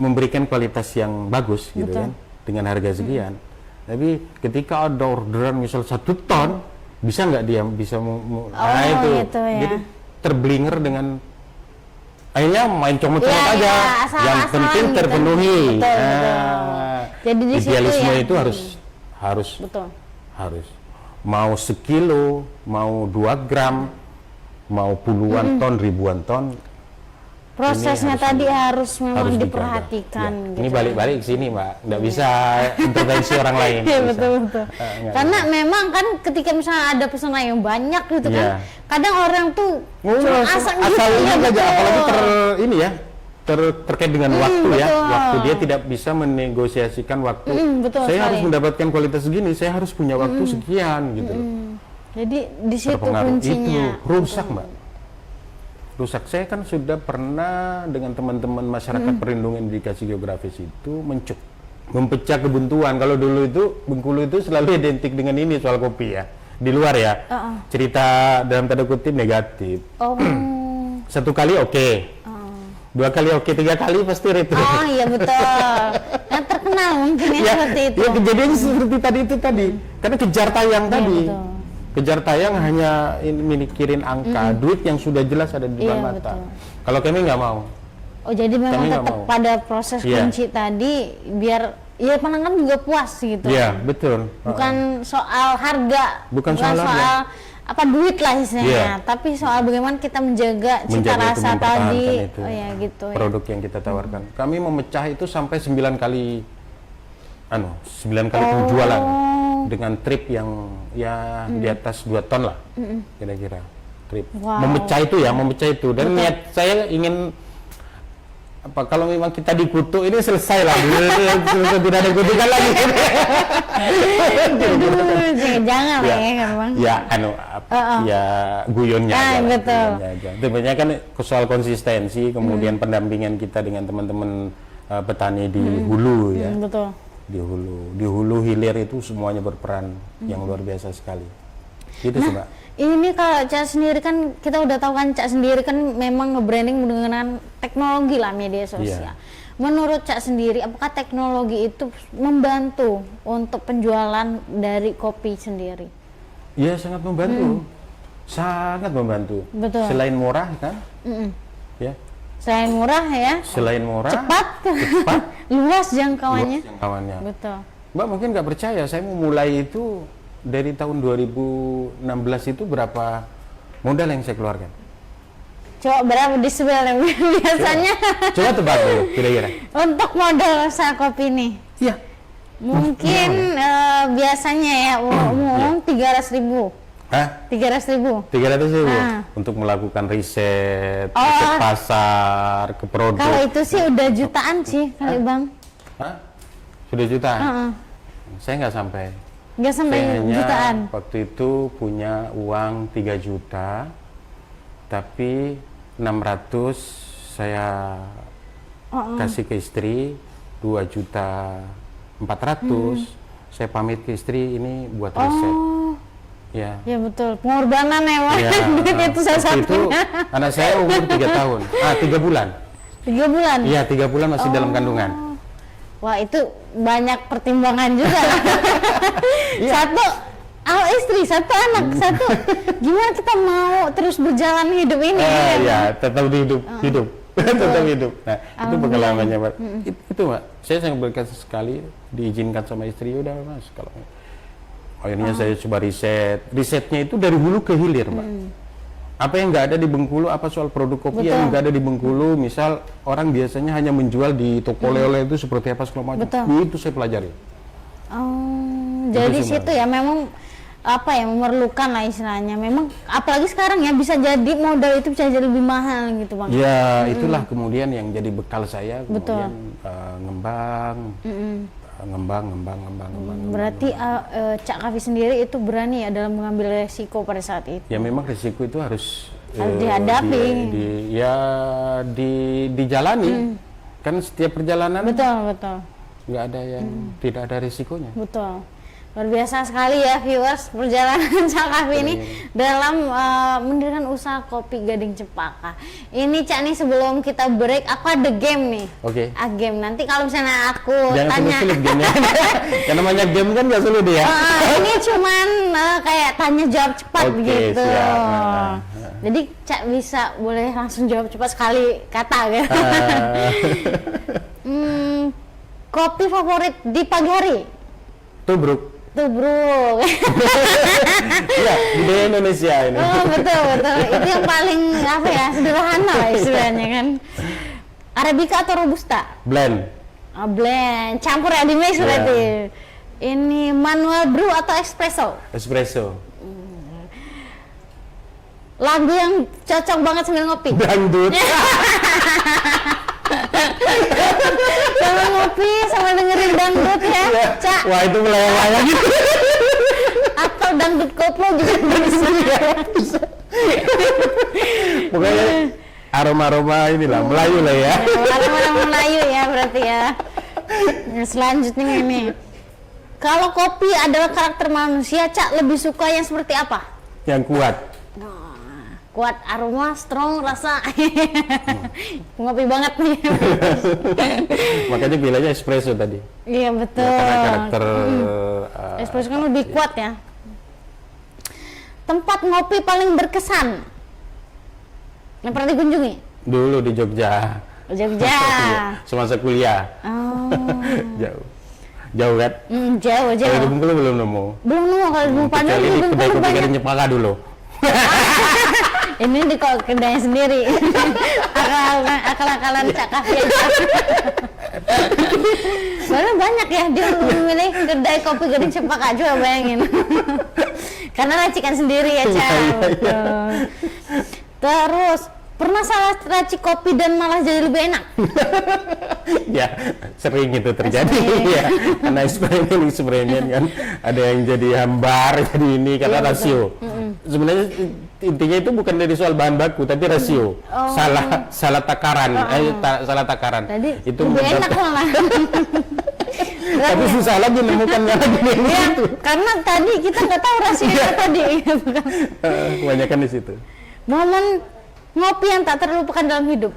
memberikan kualitas yang bagus gitu Betul. kan dengan harga sekian. Tapi ketika ada orderan misal 1 ton, bisa nggak dia bisa nah itu. gitu ya. Jadi terblinger dengan akhirnya main comot-comot Iya, aja. iya, Yang asal-asalan penting gitu. terpenuhi. Betul. Jadi di situ idealisme ya. itu harus Betul. mau sekilo, mau 2 gram, mau puluhan ton, ribuan ton. Prosesnya harus tadi harus memang dijaga. diperhatikan Ya. gitu. Ini balik-balik ke sini Mbak, nggak bisa intervensi orang lain. Iya nggak bisa. betul. Nggak Karena bisa. memang kan ketika misalnya ada pesanan yang banyak gitu kan, Iya. kadang orang tuh cuma asal gitu. asal ya, ini aja, betul. apalagi ini ya terkait dengan waktu ya, betul. waktu dia tidak bisa menegosiasikan waktu. betul Saya harus sekali. mendapatkan kualitas segini, saya harus punya waktu sekian gitu loh. Jadi di situ Terpengaruh kuncinya. itu rusak Mbak. Rusak. Saya kan sudah pernah dengan teman-teman masyarakat perlindungan indikasi geografis itu mempecah kebuntuan. Kalau dulu itu Bengkulu itu selalu identik dengan ini soal kopi ya. Di luar ya. Cerita dalam tanda kutip negatif. Oh. 1 kali oke. 2 kali oke, 3 kali pasti retro. Oh iya betul. Yang terkenal mungkin ya, seperti itu. Ya kejadiannya seperti tadi. Karena kejar tayang tadi. betul. Kejar tayang hanya mikirin angka, duit yang sudah jelas ada di depan Iya, mata. betul. Kalau kami nggak mau. Oh jadi memang Kami nggak tetap mau. pada proses Iya. kunci tadi biar ya pelanggan juga puas gitu. Iya, betul. Bukan soal harga, Bukan soal harga. apa duit lah istilahnya, Iya. tapi soal bagaimana kita menjaga cita Menjaga itu, rasa mempertahankan tadi. itu. Oh ya gitu ya. Produk yang kita tawarkan. Kami memecah itu sampai 9 kali 9 kali penjualan dengan trip yang ya di atas 2 ton lah kira-kira trip. Wow. Memecah itu dan niat saya ingin kalau memang kita dikutuk ini selesai lah, tidak ada kutukan lagi. Jangan lah ya memang. Ya ya guyonnya aja. Betul. Sebenarnya kan soal konsistensi, kemudian pendampingan kita dengan teman-teman petani di hulu ya. Betul. Di hulu hilir itu semuanya berperan yang luar biasa sekali. Gitu sih, Mbak. Ini kalau Cak sendiri kan kita udah tahu kan Cak sendiri kan memang nge-branding menggunakan teknologi lah media sosial. Menurut Cak sendiri, apakah teknologi itu membantu untuk penjualan dari kopi sendiri? Iya, sangat membantu. Sangat membantu. Betul. Selain murah kan? Ya. Selain murah ya, Selain murah, cepat, luas jangkauannya. luas jangkauannya. Betul. Mbak mungkin nggak percaya, saya mau mulai itu dari tahun 2016 itu berapa modal yang saya keluarkan? Coba berapa disebel biasanya Coba tebak dulu, kira-kira. untuk modal usaha kopi nih? Iya. Mungkin biasanya ya umum 300.000. Hah? 300.000. 300.000 Ah. untuk melakukan riset pasar, ke produk. Kalau itu sih udah jutaan sih kali Bang. Hah? Sudah jutaan? Heeh. Saya nggak sampai. Nggak sampai Saya hanya jutaan. waktu itu punya uang 3 juta, tapi 600 saya kasih ke istri, 2.400.000 saya pamit ke istri ini buat riset. Ya. Ya betul, pengorbanan ya Bang. Ya, Itu salah waktu itu satunya. anak saya umur 3 tahun, 3 bulan. 3 bulan. Iya, 3 bulan masih dalam kandungan. Wah itu banyak pertimbangan juga. Satu istri, satu anak, satu. Gimana kita mau terus berjalan hidup ini? Iya, tetap hidup. Tetap hidup. Nah, itu pengalamannya, Pak. Itu, Pak. Saya sangat berkasih sekali diizinkan sama istri, udah Mas kalau akhirnya saya coba risetnya itu dari hulu ke hilir, Mbak. Apa yang nggak ada di Bengkulu, apa soal produk kopi yang nggak ada di Bengkulu, misal orang biasanya hanya menjual di toko oleh-oleh itu seperti apa segala macam, itu saya pelajari. Jadi situ ya memang apa ya memerlukan lah istilahnya. Memang apalagi sekarang ya bisa jadi modal itu bisa jadi lebih mahal gitu Bang. Ya itulah kemudian yang jadi bekal saya kemudian ngembang. Berarti Cak Kavi sendiri itu berani ya dalam mengambil resiko pada saat itu. Ya memang resiko itu harus dihadapi. Dijalani. Kan setiap perjalanan Betul. nggak ada yang tidak ada risikonya. Betul. Luar biasa sekali ya viewers perjalanan Cak Kavi ini dalam mendirikan usaha kopi Gading Cempaka. Ini Cak nih sebelum kita break, aku ada game nih. Oke. Game nanti kalau misalnya aku Jangan tanya. sulit gamenya. Karena namanya game kan nggak sulit ya. Ini cuman kayak tanya jawab cepat Oke, gitu. siap. Jadi Cak bisa boleh langsung jawab cepat sekali kata gitu. Kopi favorit di pagi hari? Tubruk. Tubruk. Iya, budaya Indonesia ini. Oh betul. Itu yang paling apa ya sederhana lah istilahnya kan. Arabica atau robusta? Blend. Blend, campur ya di mix berarti. Ini manual brew atau espresso? Espresso. Lagu yang cocok banget sambil ngopi? Dangdut. Sama ngopi, sama dengerin dangdut ya, Cak. Wah itu melayang-layang gitu. Atau dangdut koplo juga bisa. Pokoknya aroma-aroma inilah Melayu lah ya. Orang-orang Melayu ya berarti ya. Selanjutnya ini, kalau kopi adalah karakter manusia, Cak lebih suka yang seperti apa? Yang kuat. Kuat aroma, strong rasa. Ngopi banget nih. Makanya bilangnya espresso tadi. Iya betul. Ya, karena karakter espresso kan lebih kuat ya. Tempat ngopi paling berkesan yang pernah dikunjungi? dulu di Jogja. Jogja. Semasa kuliah. Jauh kan? Jauh. Kalau di Bengkulu belum nemu. Belum nemu kalau di Bengkulu Kecuali di di Bengkulu kedai kopi banyak. Gading Cempaka dulu. Ini di kedainya sendiri. Akal-akalan Cak Kavi aja. Baru banyak ya dia memilih kedai kopi Gading Cempaka, coba bayangin. Karena racikan sendiri ya Cak. Terus pernah salah racik kopi dan malah jadi lebih enak? Ya sering itu terjadi ya. Karena eksperimen kan ada yang jadi hambar jadi ini karena rasio. Sebenarnya intinya itu bukan dari soal bahan baku tapi rasio. Salah takaran. Salah takaran. Tadi Itu lebih enak malah. Tapi susah lagi nemukannya lagi di Ya, situ. karena tadi kita nggak tahu rahasianya tadi. Kebanyakan di situ. Momen ngopi yang tak terlupakan dalam hidup.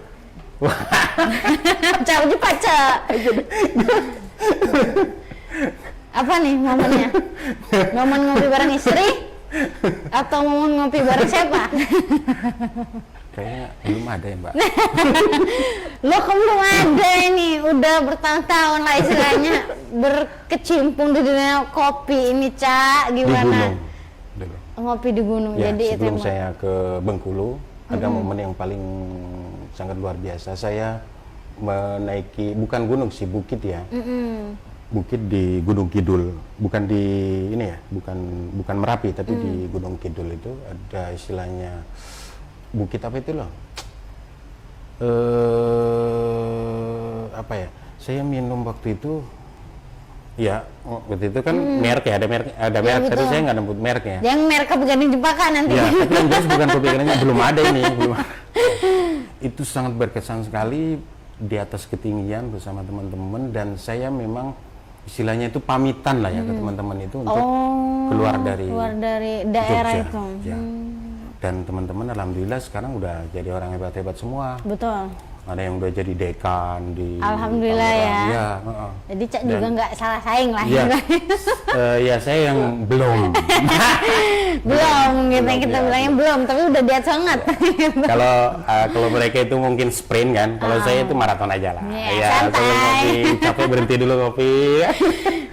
Jauh dibaca. Apa nih momennya? Momen ngopi bareng istri? Atau momen ngopi bareng siapa? Kayaknya belum ada ya, Mbak. Lo kok belum ada ini? Udah bertahun-tahun lah istilahnya berkecimpung di dunia kopi ini, Cak. Di Gimana? gunung. Dulu. Ngopi di gunung. Ya, Jadi itu sebelum yang saya ke Bengkulu, ada momen yang paling sangat luar biasa. Saya menaiki, bukan gunung sih, bukit ya. Bukit di Gunung Kidul, bukan di ini ya, bukan Merapi, tapi di Gunung Kidul itu ada istilahnya bukit apa itu loh? Apa ya? Saya minum waktu itu, ya waktu itu kan merek ya, ada merek, tapi betul. saya nggak nyebut mereknya. yang merek Pegading Cempaka nanti. Ya, tapi yang jelas bukan kopi Gading, belum ada ini, belum ada. Itu sangat berkesan sekali di atas ketinggian bersama teman-teman, dan saya memang istilahnya itu pamitan lah ya ke teman-teman itu untuk keluar dari daerah Jogja. itu. Ya. Dan teman-teman alhamdulillah sekarang udah jadi orang hebat-hebat semua. Betul. Ada yang udah jadi dekan di Alhamdulillah Tangerang. ya. Ya, Jadi Cak juga nggak salah saing lah. Iya. Ya saya yang belum. Belum gitu, Belum, kita ya, bilangnya belum, tapi udah di atas banget. Kalau mereka itu mungkin sprint kan, kalau saya itu maraton aja lah. Iya, Ya, santai. kalau ngopi capek berhenti dulu ngopi.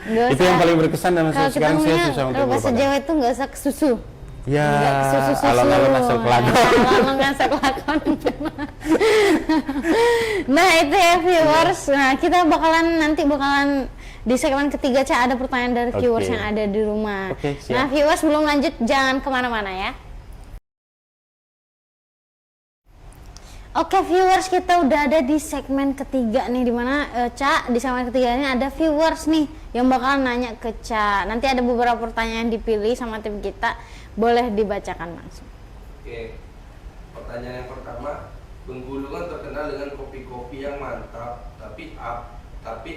Nggak Itu usah. yang paling berkesan dan Kalau kita sekarang saya ngomongnya, susah untuk kalau bahasa melupakan. Jawa itu nggak usah ke susu. Ya, Nggak susu-susu. alon-alon asal kelakon. Alon-alon asal kelakon. Nah itu ya viewers. Nah kita nanti bakalan di segmen ketiga, Cak, ada pertanyaan dari Oke. viewers yang ada di rumah. Oke, siap. Nah viewers, belum lanjut jangan kemana-mana ya. Oke viewers, kita udah ada di segmen ketiga nih, dimana Cak, di segmen ketiga ini ada viewers nih yang bakalan nanya ke Cak. Nanti ada beberapa pertanyaan dipilih sama tim kita, boleh dibacakan langsung. Oke, pertanyaan yang pertama, Bengkulu kan terkenal dengan kopi-kopi yang mantap, tapi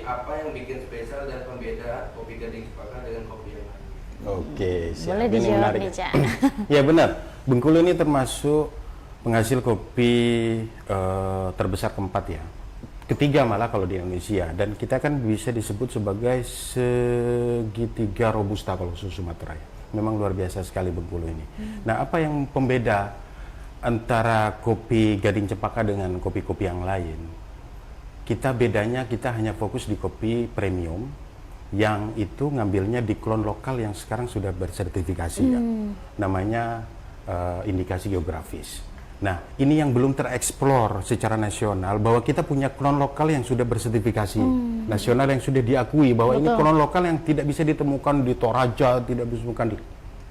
apa yang bikin spesial dan pembeda kopi Gading Cempaka dengan kopi yang lain? Oke, siap. Boleh Ini dijawab menarik. nih, Cak. Ya benar, Bengkulu ini termasuk penghasil kopi terbesar keempat ya, ketiga malah kalau di Indonesia, dan kita kan bisa disebut sebagai segitiga robusta kalau susu Sumatera ya. Memang luar biasa sekali Bengkulu ini. Nah, apa yang pembeda antara kopi Gading Cempaka dengan kopi-kopi yang lain? Kita hanya fokus di kopi premium yang itu ngambilnya di klon lokal yang sekarang sudah bersertifikasi ya. Namanya indikasi geografis. Nah, ini yang belum tereksplor secara nasional, bahwa kita punya klon lokal yang sudah bersertifikasi nasional, yang sudah diakui bahwa ini klon lokal yang tidak bisa ditemukan di Toraja, tidak bisa ditemukan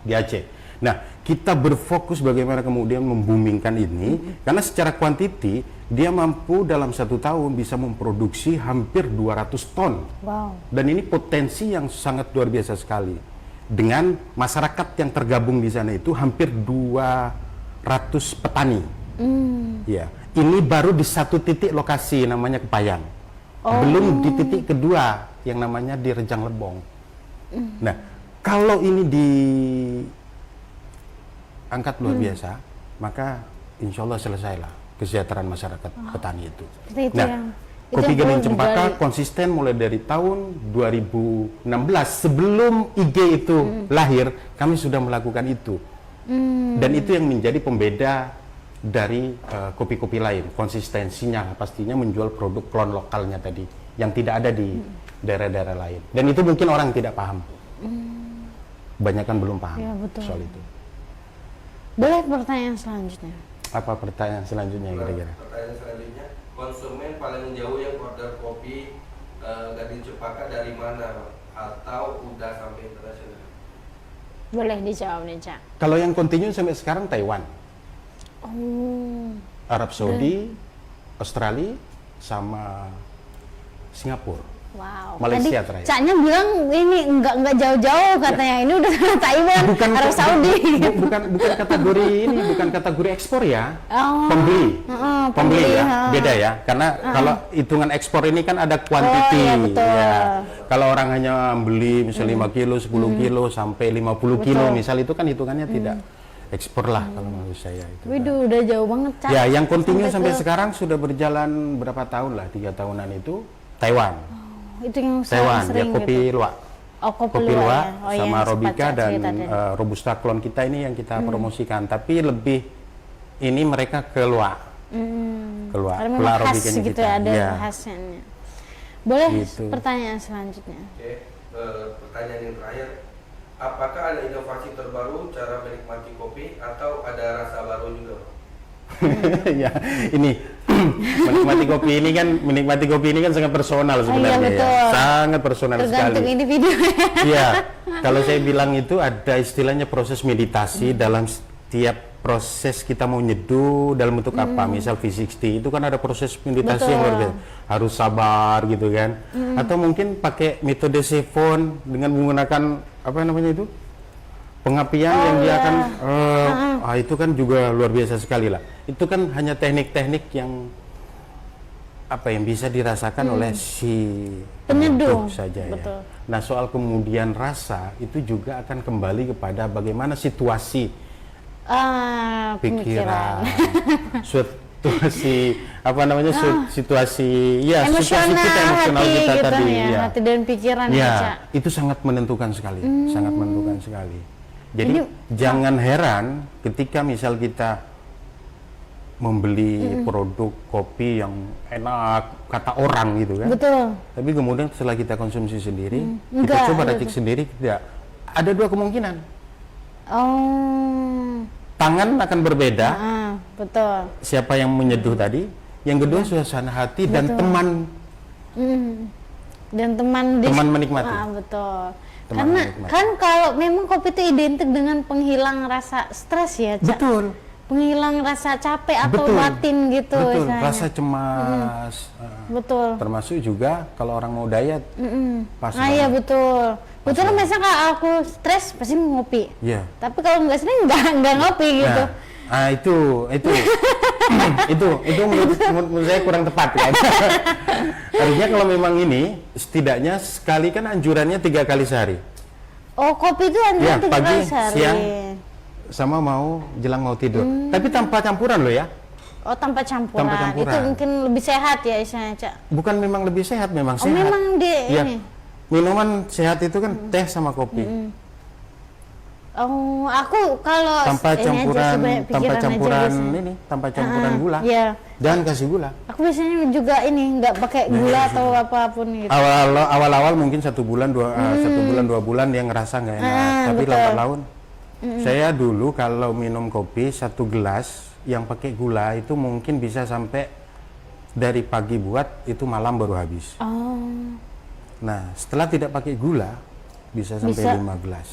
di Aceh. Nah, kita berfokus bagaimana kemudian memboomingkan ini, karena secara kuantiti dia mampu dalam 1 tahun bisa memproduksi hampir 200 ton. Wow. Dan ini potensi yang sangat luar biasa sekali. Dengan masyarakat yang tergabung di sana itu hampir 200 petani. Ya, ini baru di satu titik lokasi namanya Kepayang. Belum di titik kedua yang namanya di Rejang Lebong. Nah, kalau ini diangkat luar biasa, maka insya Allah selesailah kesejahteraan masyarakat petani itu. Seperti itu Nah, yang- itu kopi yang Gading perlu Cempaka digali. konsisten mulai dari tahun 2016, sebelum IG itu lahir, kami sudah melakukan itu. Dan itu yang menjadi pembeda dari kopi-kopi lain. Konsistensinya pastinya menjual produk klon lokalnya tadi, yang tidak ada di daerah-daerah lain. Dan itu mungkin orang tidak paham. Banyakan belum paham Ya, betul. soal itu. Boleh pertanyaan selanjutnya. Apa pertanyaan selanjutnya kira-kira? Pertanyaan selanjutnya, konsumen paling jauh yang order kopi Gading Cempaka dari mana, Bang? Atau udah sampai internasional? Boleh dijawab nih, Cak. Kalau yang kontinu sampai sekarang Taiwan, Oh, Arab Saudi, Australia, sama Singapura. Wow. Malaysia Tadi terakhir. Caknya bilang ini enggak jauh-jauh katanya. Ini udah Taiwan, Arab Saudi. Bukan kategori ini, bukan kategori ekspor ya. Oh. Pembeli ya. Beda ya. Karena kalau hitungan ekspor ini kan ada kuantiti. Oh, iya, betul. Ya. Kalau orang hanya beli misalnya 5 kilo, 10 kilo sampai 50 kilo misal itu kan hitungannya tidak ekspor lah kalau menurut saya itu. Waduh, udah jauh banget, Cak. Ya, yang kontinu sampai ke- sekarang sudah berjalan berapa tahun lah, 3 tahunan itu Taiwan. Itu yang Taiwan, ya sering kopi gitu. luwak. Oh, kopi Kopi luwak luwak ya. Oh, sama yang sempat Arabica Cak dan cerita tadi. Robusta klon kita ini yang kita promosikan. Tapi lebih ini mereka ke luwak. Ke luwak. Karena Ke memang khas Arabicanya gitu kita. ya, ada Iya. khasnya. Boleh Gitu. pertanyaan selanjutnya. Oke, pertanyaan yang terakhir, apakah ada inovasi terbaru cara menikmati kopi atau ada rasa baru juga? Ya, ini menikmati kopi ini kan sangat personal sebenarnya. iya, betul. Ya. Sangat personal Tergantung sekali. individu. Iya, kalau saya bilang itu ada istilahnya proses meditasi dalam setiap proses kita mau nyeduh dalam bentuk apa, misal V60 itu kan ada proses meditasi yang luar biasa, harus sabar gitu kan, atau mungkin pakai metode Sephon dengan menggunakan apa namanya itu pengapian yang dia akan itu kan juga luar biasa sekali lah. Itu kan hanya teknik-teknik yang apa yang bisa dirasakan oleh si Penyeduh. saja ya. Betul. Nah, soal kemudian rasa itu juga akan kembali kepada bagaimana situasi Pemikiran. situasi apa namanya situasi ya situasi kita emosional hati kita gitu tadi ya, hati dan pikiran ya, ya Cak. itu sangat menentukan sekali, sangat menentukan sekali. Jadi jangan heran ketika misal kita membeli produk kopi yang enak kata orang gitu kan, Betul. tapi kemudian setelah kita konsumsi sendiri, Enggak, kita coba gitu. racik sendiri, tidak ada 2 kemungkinan. Oh. Tangan akan berbeda, Betul. siapa yang menyeduh tadi, yang kedua suasana hati dan teman Dan teman menikmati. betul. Teman Karena menikmati. kan kalau memang kopi itu identik dengan penghilang rasa stres ya, Cak. Betul. Penghilang rasa capek atau Betul. batin gitu Betul, istilahnya. rasa cemas. Betul. Termasuk juga kalau orang mau diet, pas Iya banget. betul. Betul, misalnya kalau aku stres pasti mau ngopi. Iya. Tapi kalau nggak stres nggak ngopi gitu. Nah, itu itu menurut saya kurang tepat kan. Harusnya kalau memang ini setidaknya sekali kan anjurannya 3 kali sehari. Oh, kopi itu Ya, anjuran 3 pagi, kali sehari. siang, sama jelang mau tidur. Tapi tanpa campuran loh ya. Oh, tanpa campuran. Tanpa campuran. Itu mungkin lebih sehat ya istilahnya, Cak. Bukan memang lebih sehat, memang Oh, sehat. memang Iya. ini. Minuman sehat itu kan teh sama kopi. Oh, aku kalau Tanpa ini aja campuran, sebanyak tanpa pikiran aja campuran biasanya. ini, tanpa campuran gula. Iya. Jangan kasih gula. Aku biasanya juga ini nggak pakai gula atau apapun gitu. Awal-awal mungkin 1 bulan, 2 bulan dia ngerasa nggak enak. Tapi betul. lambat laun. Saya dulu kalau minum kopi 1 gelas yang pakai gula itu mungkin bisa sampai dari pagi buat itu malam baru habis. Oh. Nah, setelah tidak pakai gula bisa sampai Bisa. 5 gelas.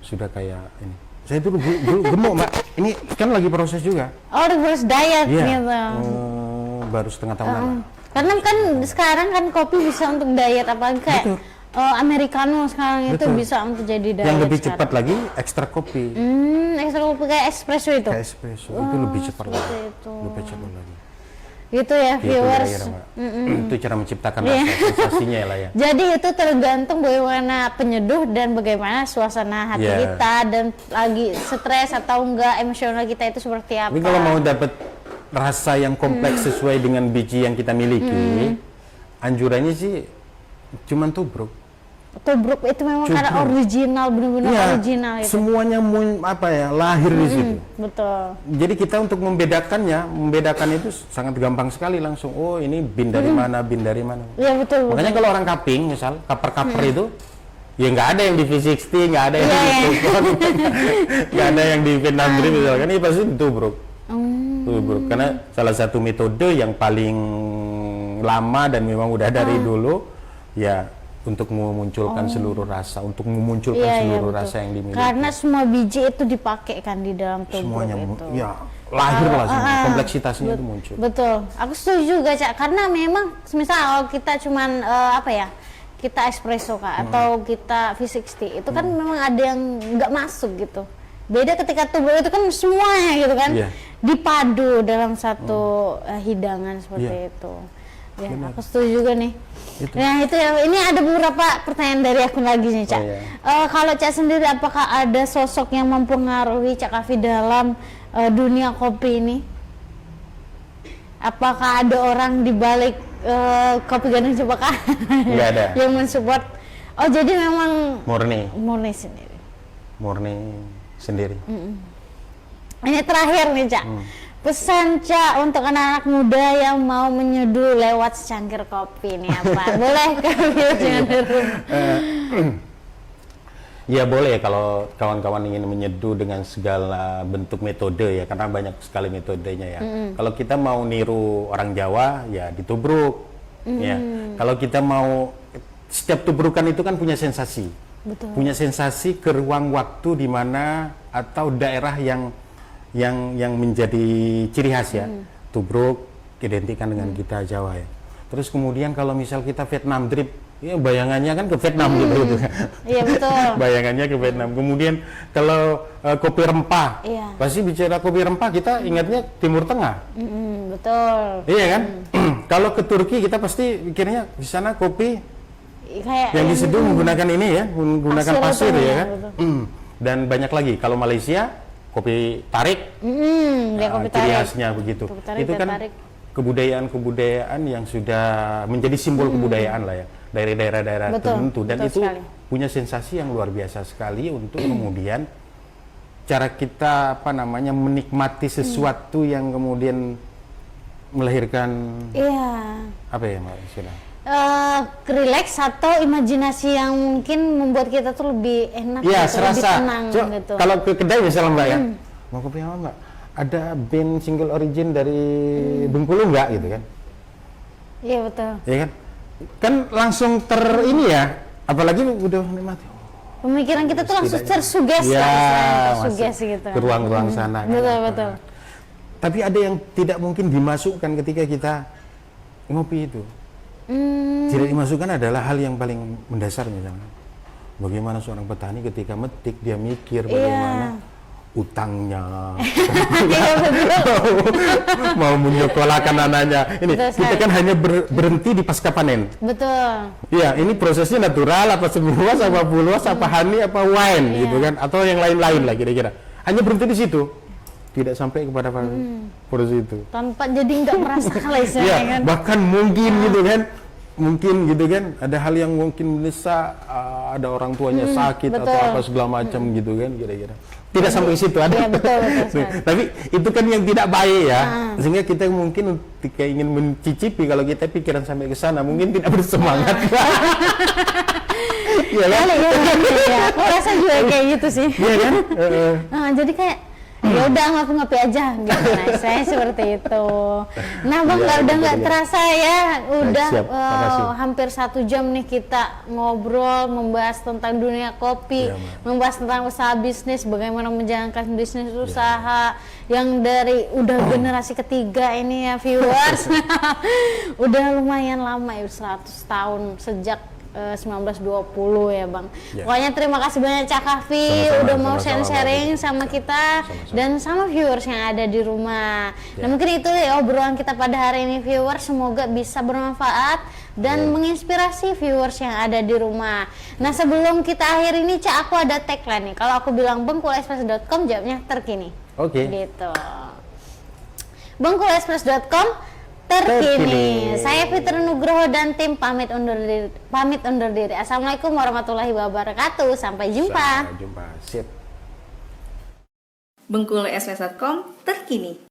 Sudah kayak ini. Saya dulu gemuk, Mbak. Ini kan lagi proses juga. Oh, reverse diet Iya. gitu. Baru setengah tahun lalu. Karena kan sekarang kan kopi bisa untuk diet, apalagi kayak americano sekarang itu Betul. bisa untuk jadi diet. Yang lebih sekarang. cepat lagi ekstrak kopi. Ekstra kopi kayak espresso itu. Kayak espresso itu lebih cepat lagi. seperti itu. Lebih cepat lagi. Gitu ya, Itu viewers. kira-kira, Mbak. Itu cara menciptakan rasa sensasinya lah ya. Jadi itu tergantung bagaimana penyeduh dan bagaimana suasana hati Iya. kita dan lagi stres atau enggak, emosional kita itu seperti apa. Tapi kalau mau dapat rasa yang kompleks sesuai dengan biji yang kita miliki, anjurannya sih cuman tubruk. Tubruk itu memang karena Tubruk. original, benar-benar Iya, original itu. semuanya lahir di situ. Betul. Jadi kita untuk membedakan itu sangat gampang sekali langsung. Oh, ini bin dari mana, bin dari mana. Iya betul. Makanya kalau orang kaping, misal kaper-kaper itu, ya nggak ada yang di V60, nggak ada yang Iya, di iya. Tukon, nggak ada yang di Vietnam Drip misalkan, ini pasti ditubruk. Tubruk. Karena salah satu metode yang paling lama dan memang udah dari dulu, ya untuk memunculkan seluruh rasa, untuk memunculkan Iya, iya, seluruh betul. rasa yang dimiliki. Karena semua biji itu dipakai kan di dalam tubuh Semuanya, itu. ya lahir langsung, kompleksitasnya itu muncul. Betul, aku setuju juga Cak, karena memang misal kalau kita cuman kita espresso Kak, atau kita V60 itu kan memang ada yang nggak masuk gitu. Beda ketika tubruk itu kan semuanya gitu kan, dipadu dalam satu hidangan seperti itu. Ya, aku setuju juga nih. Nah itu ya, ini ada beberapa pertanyaan dari aku lagi nih Cak. Kalau Cak sendiri, apakah ada sosok yang mempengaruhi Cak Kavi dalam dunia kopi ini? Apakah ada orang di balik Kopi Gading Cempaka Nggak ada yang mensupport? Oh jadi memang murni sendiri. Ini terakhir nih Cak, pesan Cak untuk anak-anak muda yang mau menyeduh lewat secangkir kopi ini apa? Boleh Ya boleh kalau kawan-kawan ingin menyeduh dengan segala bentuk metode ya, karena banyak sekali metodenya ya. Kalau kita mau niru orang Jawa ya ditubruk ya. Kalau kita mau, setiap tubrukan itu kan punya sensasi. Betul. Punya sensasi ke ruang waktu di mana atau daerah yang menjadi ciri khas ya. Tubruk identikan dengan kita Jawa ya. Terus kemudian kalau misal kita Vietnam drip, ya bayangannya kan ke Vietnam gitu. Iya betul. Bayangannya ke Vietnam. Kemudian kalau kopi rempah, pasti bicara kopi rempah kita ingatnya Timur Tengah. Betul. Iya kan? Kalau ke Turki kita pasti pikirnya di sana kopi kayak yang diseduh menggunakan ini ya, menggunakan pasir ya kan. Dan banyak lagi. Kalau Malaysia kopi tarik, kopi ciri tarik. khasnya begitu. Tarik Itu kan tarik. kebudayaan yang sudah menjadi simbol kebudayaan lah ya dari daerah-daerah tertentu, dan itu sekali. Punya sensasi yang luar biasa sekali untuk kemudian cara kita menikmati sesuatu yang kemudian melahirkan apa ya Mbak Syeda? Relax atau imajinasi yang mungkin membuat kita tuh lebih enak, ya, gitu, lebih tenang gitu. Kalau ke kedai misalnya Mbak ya, mau kopi apa Mbak? Ada band single origin dari Bengkulu nggak gitu kan? Iya betul. Iya kan? Kan langsung ini ya, apalagi udah nikmati. Pemikiran kita tuh langsung tersugesti, tersugesti gitu. Ke ruang-ruang sana. Betul. Tapi ada yang tidak mungkin dimasukkan ketika kita ngopi itu. Tidak dimasukkan adalah hal yang paling mendasar misalnya. Bagaimana seorang petani ketika metik dia mikir bagaimana utangnya, mau menyekolahkan anaknya. Ini kita kan hanya berhenti di pasca panen. Betul. Iya, ini prosesnya natural, apa semiluas, apa puluas, apa honey, apa wine, gitu kan, atau yang lain-lain lah kira-kira. Hanya berhenti di situ, tidak sampai kepada proses itu. Tanpa jadi nggak merasa kalah kan. Bahkan mungkin gitu kan. Mungkin gitu kan, ada hal yang mungkin mendesak, ada orang tuanya sakit atau apa segala macam gitu kan, kira-kira. Tidak sampai ke situ ada. Ya, betul. Tapi itu kan yang tidak baik ya. Sehingga kita mungkin ketika ingin mencicipi, kalau kita pikiran sampai ke sana mungkin tidak bersemangat. Iya kan? Iya, aku rasa juga kayak gitu sih. Iya kan? Jadi kayak ya udah ngopi aja gitu. Nah, saya seperti itu. Nah Bang, udah nggak terasa ya, udah hampir 1 jam nih kita ngobrol membahas tentang dunia kopi, membahas tentang usaha bisnis, bagaimana menjalankan bisnis usaha yang dari udah generasi ketiga ini ya viewers. Udah lumayan lama ya, 100 tahun sejak 1920 ya Bang. Pokoknya terima kasih banyak Cak Kavi udah mau sharing sama kita dan sama viewers yang ada di rumah. Nah mungkin itu ya obrolan kita pada hari ini viewers, semoga bisa bermanfaat dan menginspirasi viewers yang ada di rumah. Nah sebelum kita akhir ini Cak, aku ada tagline nih. Kalau aku bilang bengkuluexpress.com, jawabnya terkini. Gitu. bengkuluexpress.com terkini. Saya Fitri Nugroho dan tim pamit undur diri. Assalamualaikum warahmatullahi wabarakatuh. Sampai jumpa. Sampai jumpa. Sip. bengkuluexpress.com terkini.